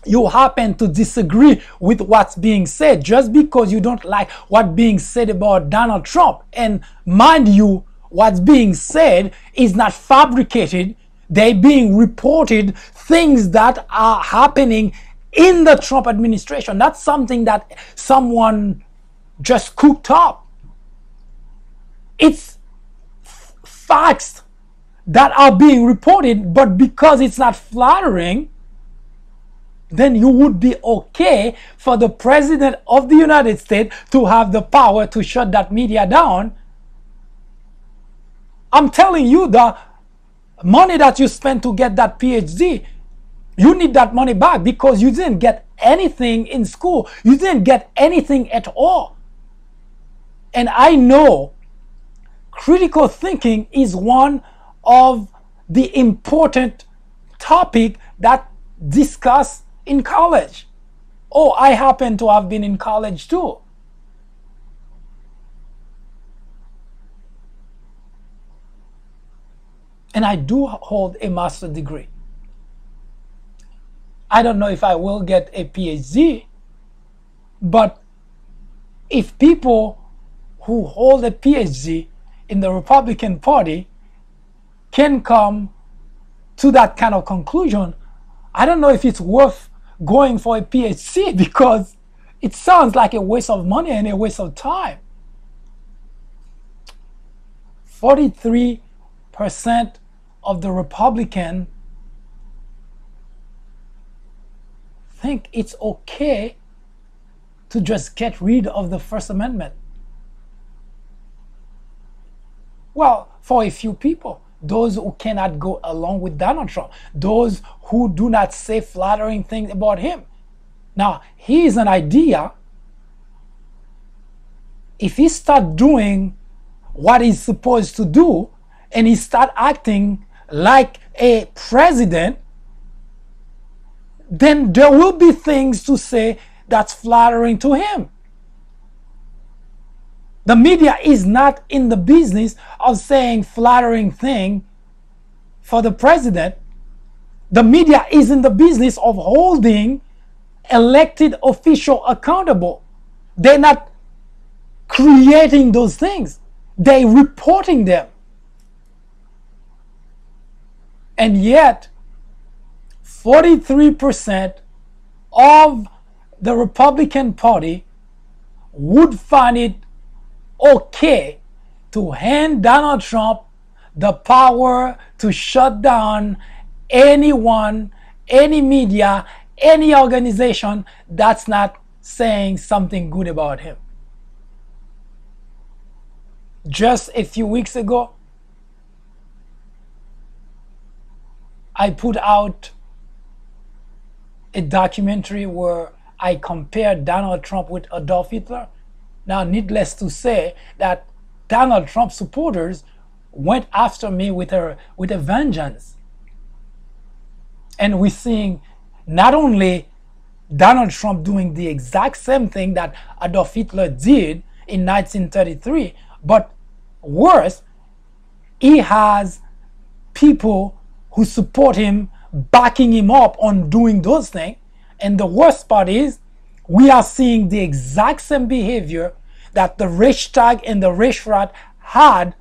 you happen to disagree with what's being said, just because you don't like what's being said about Donald Trump. And mind you, what's being said is not fabricated. They're being reported things that are happening in the Trump administration. That's something that someone just cooked up. It's facts that are being reported, but because it's not flattering, then you would be okay for the president of the United States to have the power to shut that media down. I'm telling you, the money that you spent to get that PhD, you need that money back because you didn't get anything in school. You didn't get anything at all. And I know critical thinking is one of the important topic that discussed in college. Oh, I happen to have been in college too. And I do hold a master's degree. I don't know if I will get a PhD, but if people who hold a PhD in the Republican Party can come to that kind of conclusion, I don't know if it's worth going for a PhD, because it sounds like a waste of money and a waste of time. 43% of the Republicans think it's okay to just get rid of the First Amendment. Well, for a few people, those who cannot go along with Donald Trump, those who do not say flattering things about him. Now, here's an idea. If he start doing what he's supposed to do and he start acting like a president, then there will be things to say that's flattering to him. The media is not in the business of saying flattering things for the president. The media is in the business of holding elected officials accountable. They're not creating those things. They're reporting them. And yet, 43% of the Republican Party would find it okay to hand Donald Trump the power to shut down anyone, any media, any organization that's not saying something good about him. Just a few weeks ago, I put out a documentary where I compared Donald Trump with Adolf Hitler. Now, needless to say that Donald Trump supporters went after me with a vengeance. And we're seeing not only Donald Trump doing the exact same thing that Adolf Hitler did in 1933, but worse, he has people who support him, backing him up on doing those things. And the worst part is, we are seeing the exact same behavior that the Reichstag and the Reichsrat had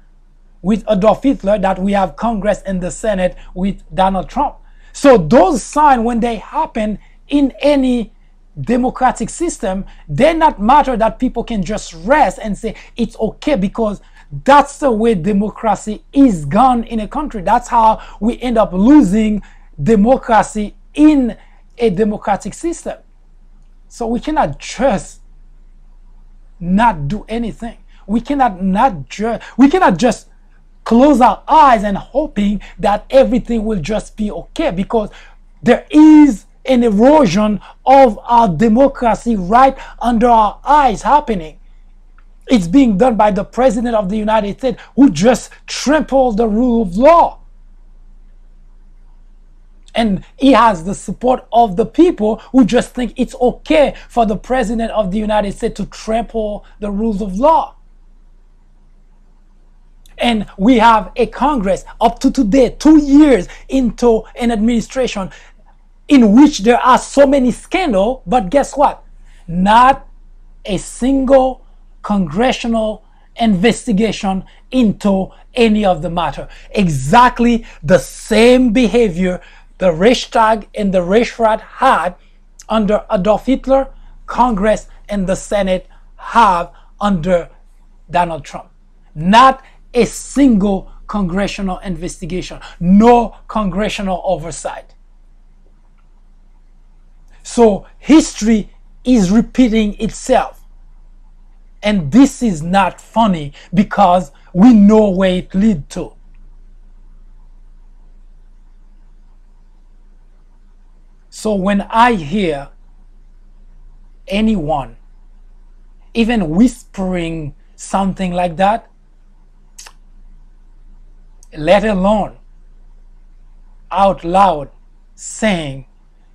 with Adolf Hitler, that we have Congress and the Senate with Donald Trump. So those signs, when they happen in any democratic system, they not matter that people can just rest and say it's okay because That's the way democracy is gone in a country. That's how we end up losing democracy in a democratic system. So we cannot just not do anything. We cannot just close our eyes and hoping that everything will just be okay, because there is an erosion of our democracy right under our eyes happening. It's being done by the President of the United States, who just trampled the rule of law. And he has the support of the people who just think it's okay for the President of the United States to trample the rules of law. And we have a Congress up to today, 2 years into an administration, in which there are so many scandals, but guess what? Not a single congressional investigation into any of the matter. Exactly the same behavior the Reichstag and the Reichsrat had under Adolf Hitler, Congress and the Senate have under Donald Trump. Not a single congressional investigation, no congressional oversight. So history is repeating itself. And this is not funny, because we know where it leads to. So when I hear anyone even whispering something like that, let alone out loud saying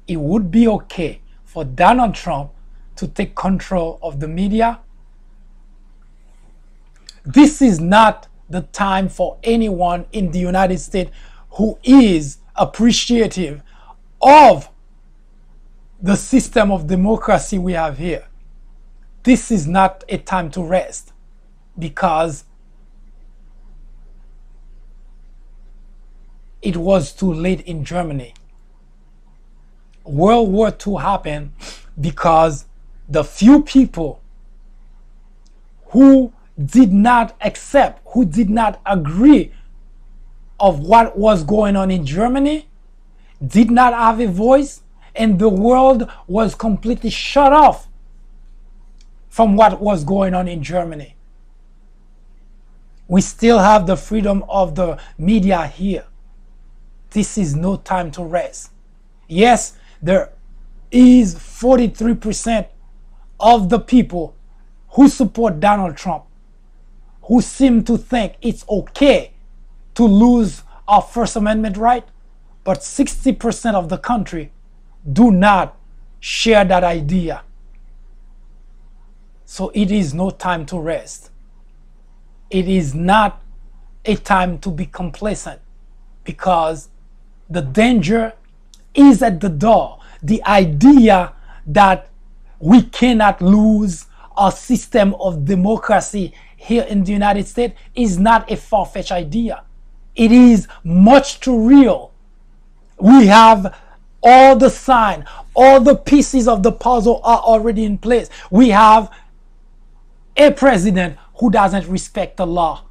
it would be okay for Donald Trump to take control of the media, this is not the time for anyone in the United States who is appreciative of the system of democracy we have here. This is not a time to rest, because it was too late in Germany. World War II happened because the few people who did not accept, who did not agree of what was going on in Germany, did not have a voice, and the world was completely shut off from what was going on in Germany. We still have the freedom of the media here. This is no time to rest. Yes, there is 43% of the people who support Donald Trump who seem to think it's okay to lose our First Amendment right, but 60% of the country do not share that idea. So it is no time to rest. It is not a time to be complacent, because the danger is at the door. The idea that we cannot lose our system of democracy here in the United States is not a far-fetched idea. It is much too real. We have all the signs, all the pieces of the puzzle are already in place. We have a president who doesn't respect the law.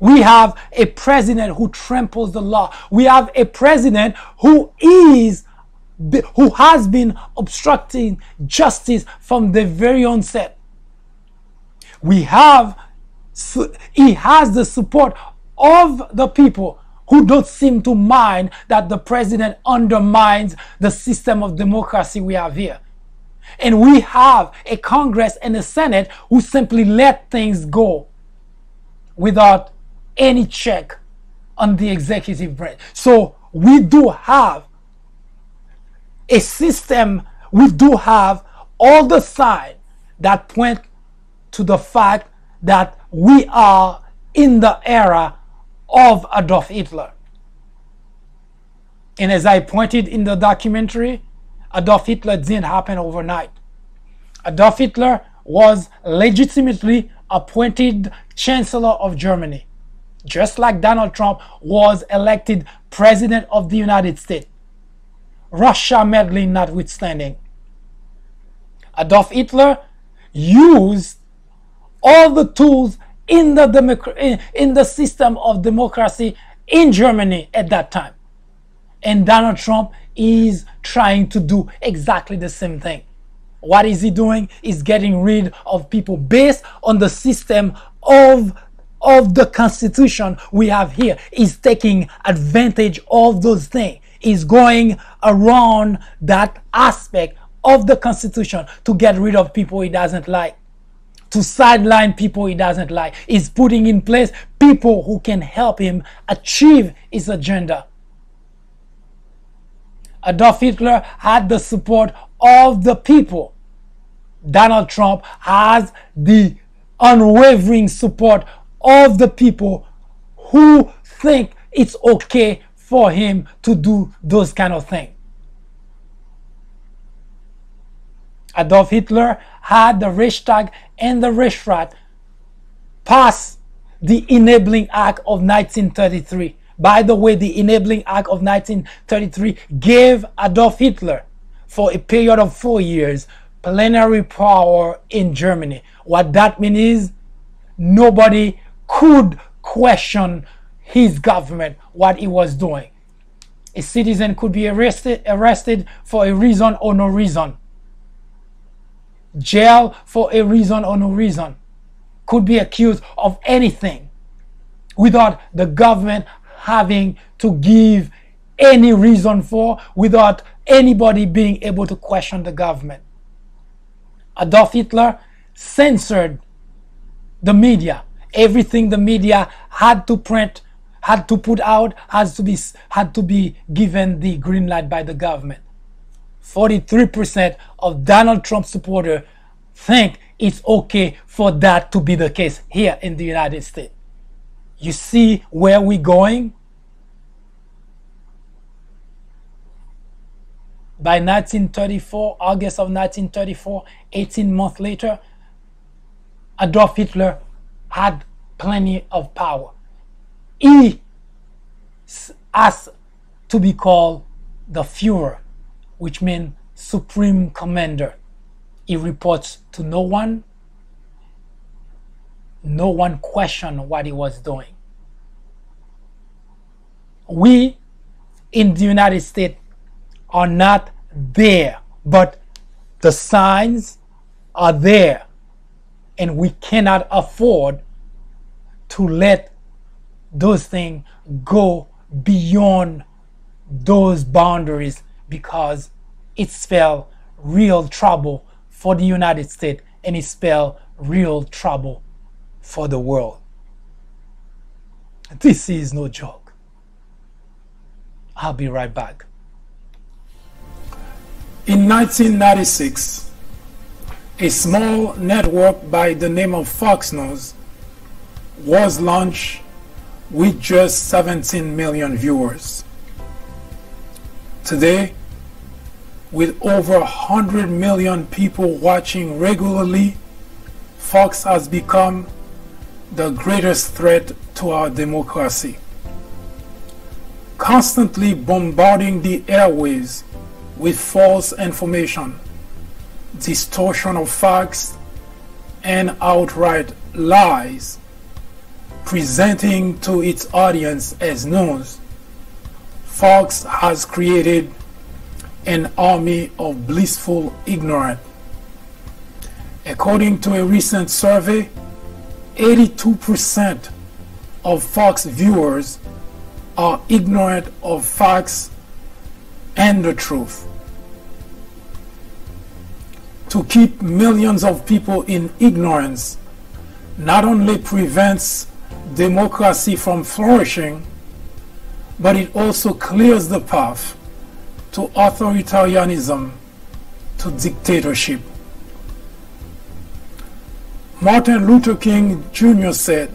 We have a president who tramples the law. We have a president who has been obstructing justice from the very onset. He has the support of the people who don't seem to mind that the president undermines the system of democracy we have here. And we have a Congress and a Senate who simply let things go without any check on the executive branch. So we do have a system, we do have all the signs that point to the fact that we are in the era of Adolf Hitler. And as I pointed in the documentary, Adolf Hitler didn't happen overnight. Adolf Hitler was legitimately appointed Chancellor of Germany, just like Donald Trump was elected President of the United States. Russia meddling notwithstanding. Adolf Hitler used all the tools in the system of democracy in Germany at that time. And Donald Trump is trying to do exactly the same thing. What is he doing? He's getting rid of people based on the system of the Constitution we have here. He's taking advantage of those things. He's going around that aspect of the Constitution to get rid of people he doesn't like, to sideline people he doesn't like. He's putting in place people who can help him achieve his agenda. Adolf Hitler had the support of the people. Donald Trump has the unwavering support of the people who think it's okay for him to do those kind of things. Adolf Hitler had the Reichstag and the Reichsrat pass the Enabling Act of 1933. By the way, the Enabling Act of 1933 gave Adolf Hitler, for a period of 4 years, plenary power in Germany. What that means is nobody could question his government, what he was doing. A citizen could be arrested for a reason or no reason. Jail for a reason or no reason. Could be accused of anything without the government having to give any reason for, without anybody being able to question the government. Adolf Hitler censored the media. Everything the media had to print, had to put out, had to be given the green light by the government. 43% of Donald Trump supporters think it's okay for that to be the case here in the United States. You see where we're going? By 1934, August of 1934, 18 months later, Adolf Hitler had plenty of power. He asked to be called the Führer, which means Supreme Commander. He reports to no one. No one questioned what he was doing. We in the United States are not there, but the signs are there, and we cannot afford to let those things go beyond those boundaries, because it spells real trouble for the United States, and it spells real trouble for the world. This is no joke. I'll be right back.
In 1996, a small network by the name of Fox News was launched with just 17 million viewers. Today, with over 100 million people watching regularly, Fox has become the greatest threat to our democracy, constantly bombarding the airwaves with false information, distortion of facts, and outright lies, presenting to its audience as news. Fox has created an army of blissful ignorance. According to a recent survey, 82% of Fox viewers are ignorant of facts and the truth. To keep millions of people in ignorance not only prevents democracy from flourishing, but it also clears the path to authoritarianism, to dictatorship. Martin Luther King Jr. said,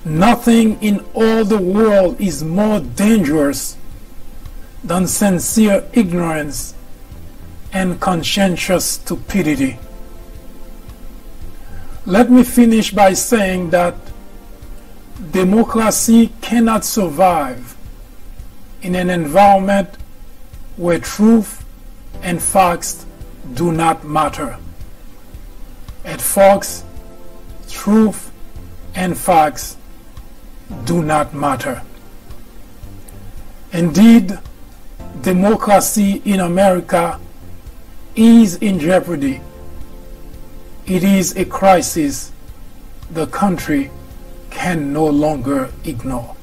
"Nothing in all the world is more dangerous than sincere ignorance and conscientious stupidity." Let me finish by saying that democracy cannot survive in an environment where truth and facts do not matter. At Fox, truth and facts do not matter. Indeed, democracy in America is in jeopardy. It is a crisis the country can no longer ignore.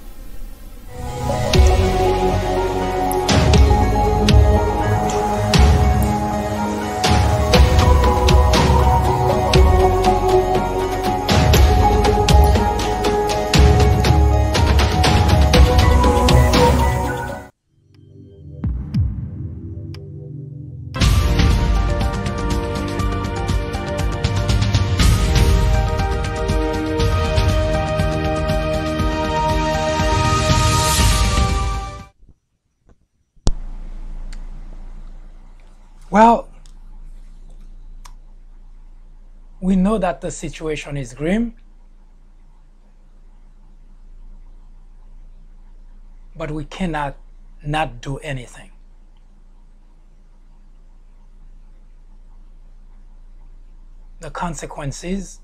Well, we know that the situation is grim, but we cannot not do anything. The consequences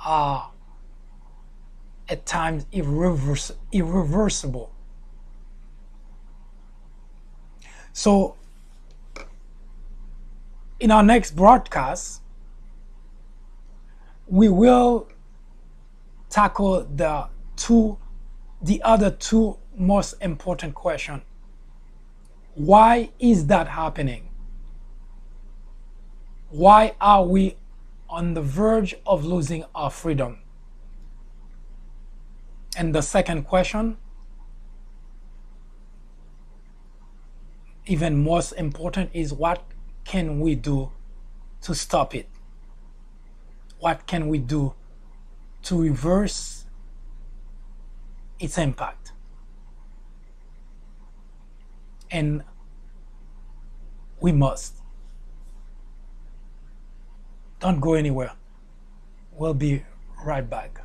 are at times irreversible. So, in our next broadcast, we will tackle the other two most important questions. Why is that happening? Why are we on the verge of losing our freedom? And the second question, even most important, is what can we do to stop it? What can we do to reverse its impact? And we must. Don't go anywhere. We'll be right back.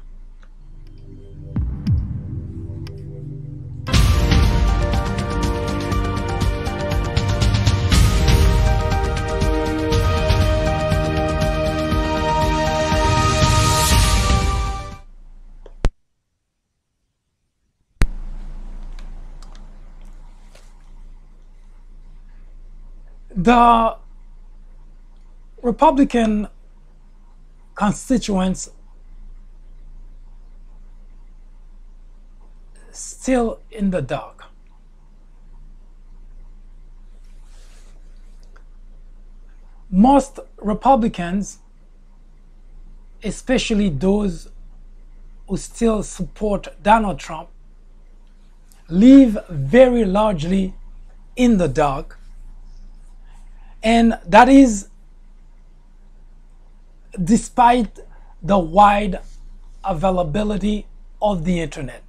The Republican constituents still in the dark. Most Republicans, especially those who still support Donald Trump, live very largely in the dark. And that is despite the wide availability of the internet.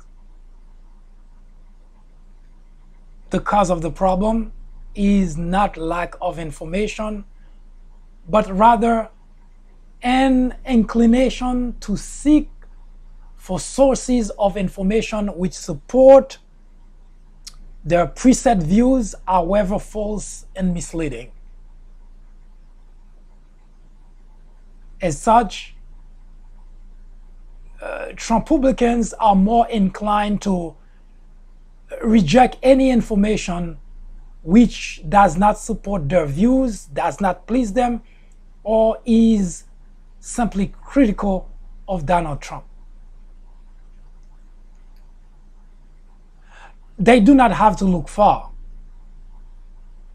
The cause of the problem is not lack of information, but rather an inclination to seek for sources of information which support their preset views, however false and misleading. As such, Trumpublicans are more inclined to reject any information which does not support their views, does not please them, or is simply critical of Donald Trump. They do not have to look far.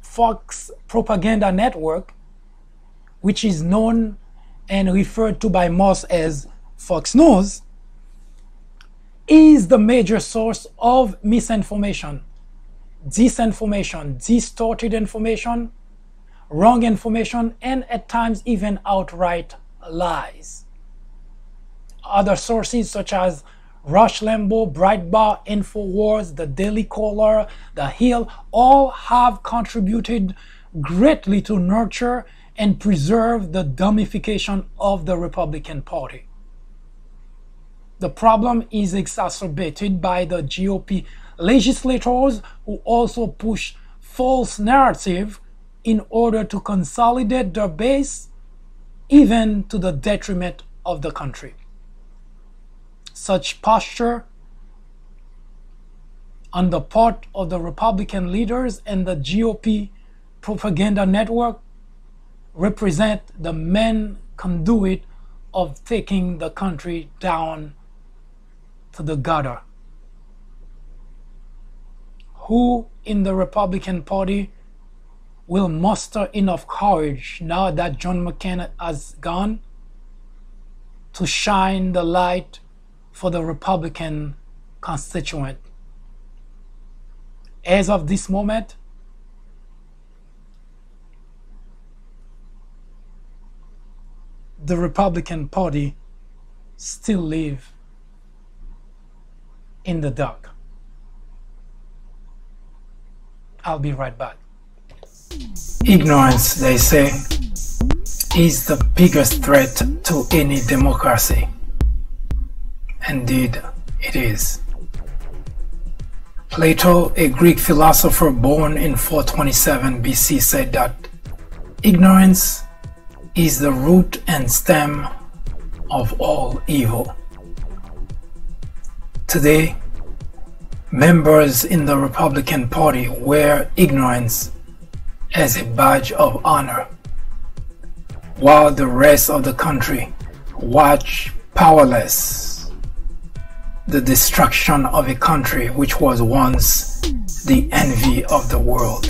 Fox Propaganda Network, which is known and referred to by most as Fox News, is the major source of misinformation, disinformation, distorted information, wrong information, and at times even outright lies. Other sources such as Rush Limbaugh, Breitbart, InfoWars, The Daily Caller, The Hill, all have contributed greatly to nurture and preserve the dummification of the Republican Party. The problem is exacerbated by the GOP legislators who also push false narrative in order to consolidate their base, even to the detriment of the country. Such posture on the part of the Republican leaders and the GOP propaganda network represent the main conduit of taking the country down to the gutter. Who in the Republican Party will muster enough courage now that John McCain has gone to shine the light for the Republican constituent? As of this moment, the Republican Party still live in the dark. I'll be right back.
Ignorance, they say, is the biggest threat to any democracy. Indeed, it is. Plato, a Greek philosopher born in 427 BC, said that ignorance is the root and stem of all evil. Today, members in the Republican Party wear ignorance as a badge of honor, while the rest of the country watch powerless the destruction of a country which was once the envy of the world.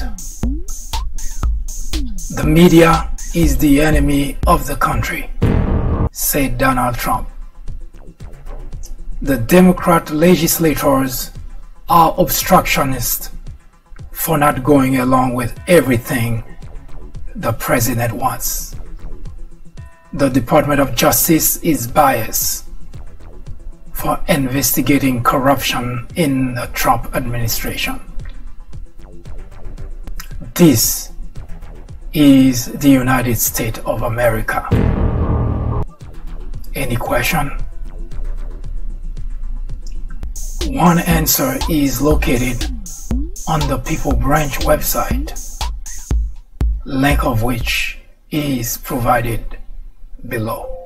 The media is the enemy of the country, said Donald Trump. The Democrat legislators are obstructionists for not going along with everything the president wants. The Department of Justice is biased for investigating corruption in the Trump administration. This is the United States of America. Any question? One answer is located on the People Branch website, link of which is provided below.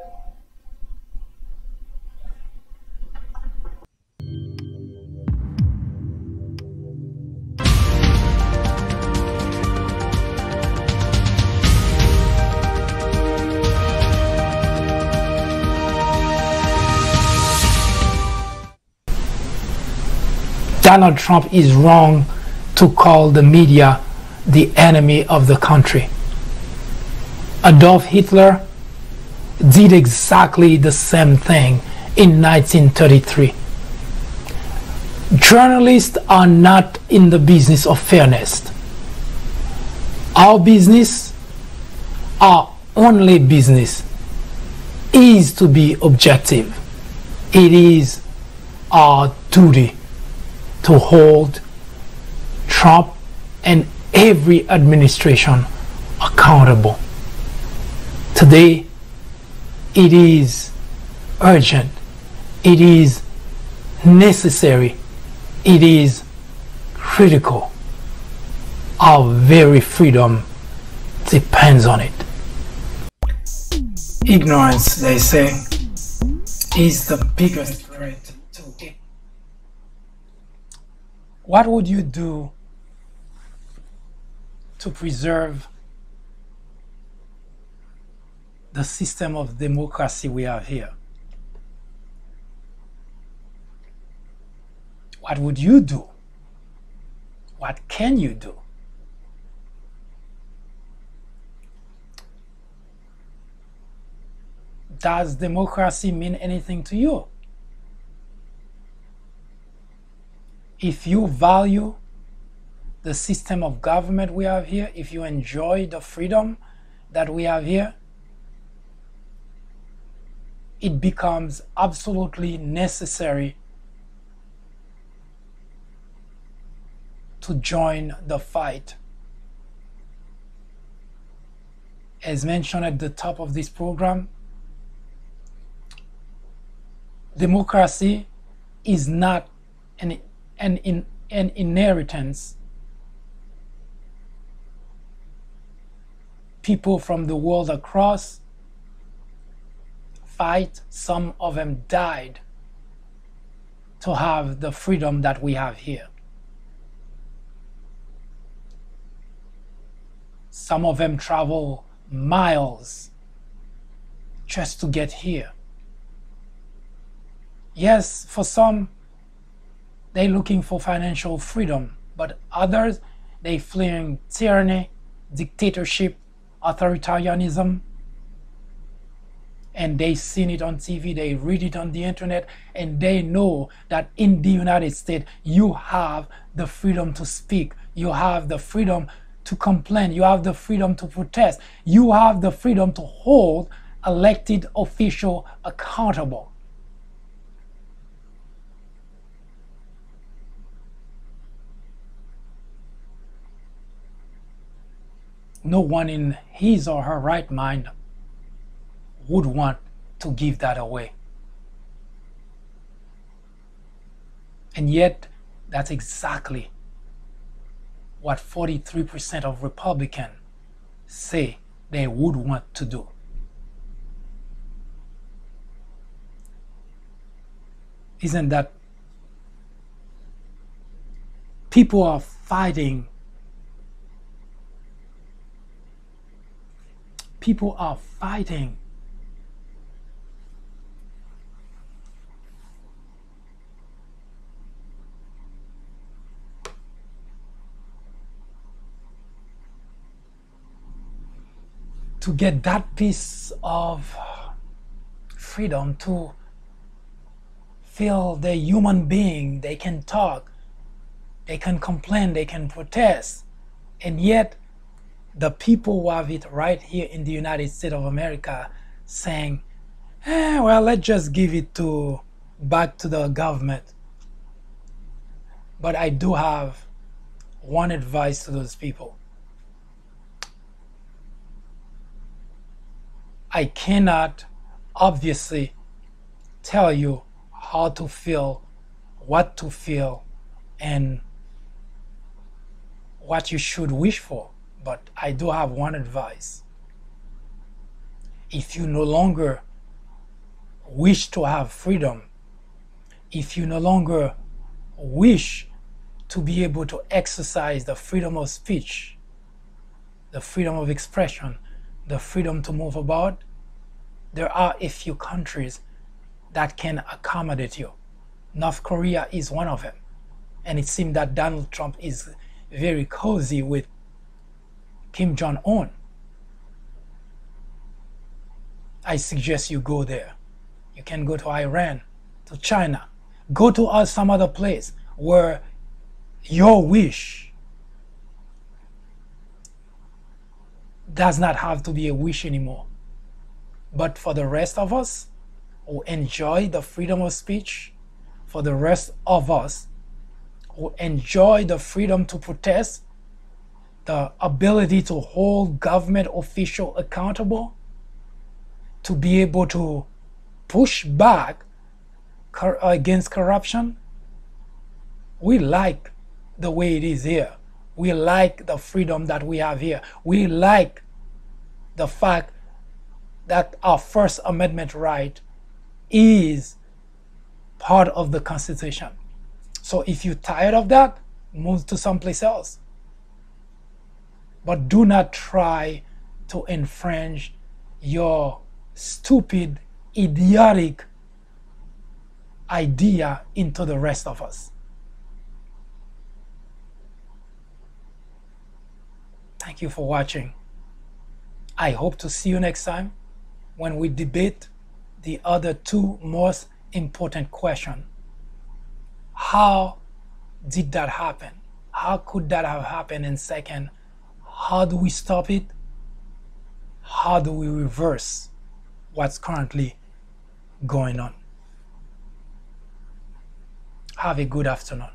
Donald Trump is wrong to call the media the enemy of the country. Adolf Hitler did exactly the same thing in 1933. Journalists are not in the business of fairness. Our business, our only business, is to be objective. It is our duty to hold Trump and every administration accountable. Today, it is urgent, it is necessary, it is critical. Our very freedom depends on it.
Ignorance, they say, is the biggest threat to it.
What would you do to preserve the system of democracy we have here? What would you do? What can you do? Does democracy mean anything to you? If you value the system of government we have here, if you enjoy the freedom that we have here, it becomes absolutely necessary to join the fight. As mentioned at the top of this program, democracy is not an inheritance. People from the world across fight, some of them died to have the freedom that we have here. Some of them travel miles just to get here. Yes, for some, they're looking for financial freedom, but others, they fleeing tyranny, dictatorship, authoritarianism, and they seen it on TV, they read it on the internet, and they know that in the United States, you have the freedom to speak, you have the freedom to complain, you have the freedom to protest, you have the freedom to hold elected officials accountable. No one in his or her right mind would want to give that away. And yet, that's exactly what 43% of Republicans say they would want to do. Isn't that people are fighting? People are fighting to get that piece of freedom, to feel they're human being, they can talk, they can complain, they can protest. And yet the people who have it right here in the United States of America saying, well, let's just give it back to the government. But I do have one advice to those people. I cannot obviously tell you how to feel, what to feel, and what you should wish for. But I do have one advice. If you no longer wish to have freedom, if you no longer wish to be able to exercise the freedom of speech, the freedom of expression, the freedom to move about, there are a few countries that can accommodate you. North Korea is one of them. And it seems that Donald Trump is very cozy with Kim Jong-un. I suggest you go there. You can go to Iran, to China. Go to some other place where your wish does not have to be a wish anymore. But for the rest of us who enjoy the freedom of speech, for the rest of us who enjoy the freedom to protest, the ability to hold government officials accountable, to be able to push back against corruption, we like the way it is here. We like the freedom that we have here. We like the fact that our First Amendment right is part of the Constitution. So if you're tired of that, move to someplace else. But do not try to infringe your stupid, idiotic idea into the rest of us. Thank you for watching. I hope to see you next time when we debate the other two most important questions. How did that happen? How could that have happened? And second, how do we stop it? How do we reverse what's currently going on? Have a good afternoon.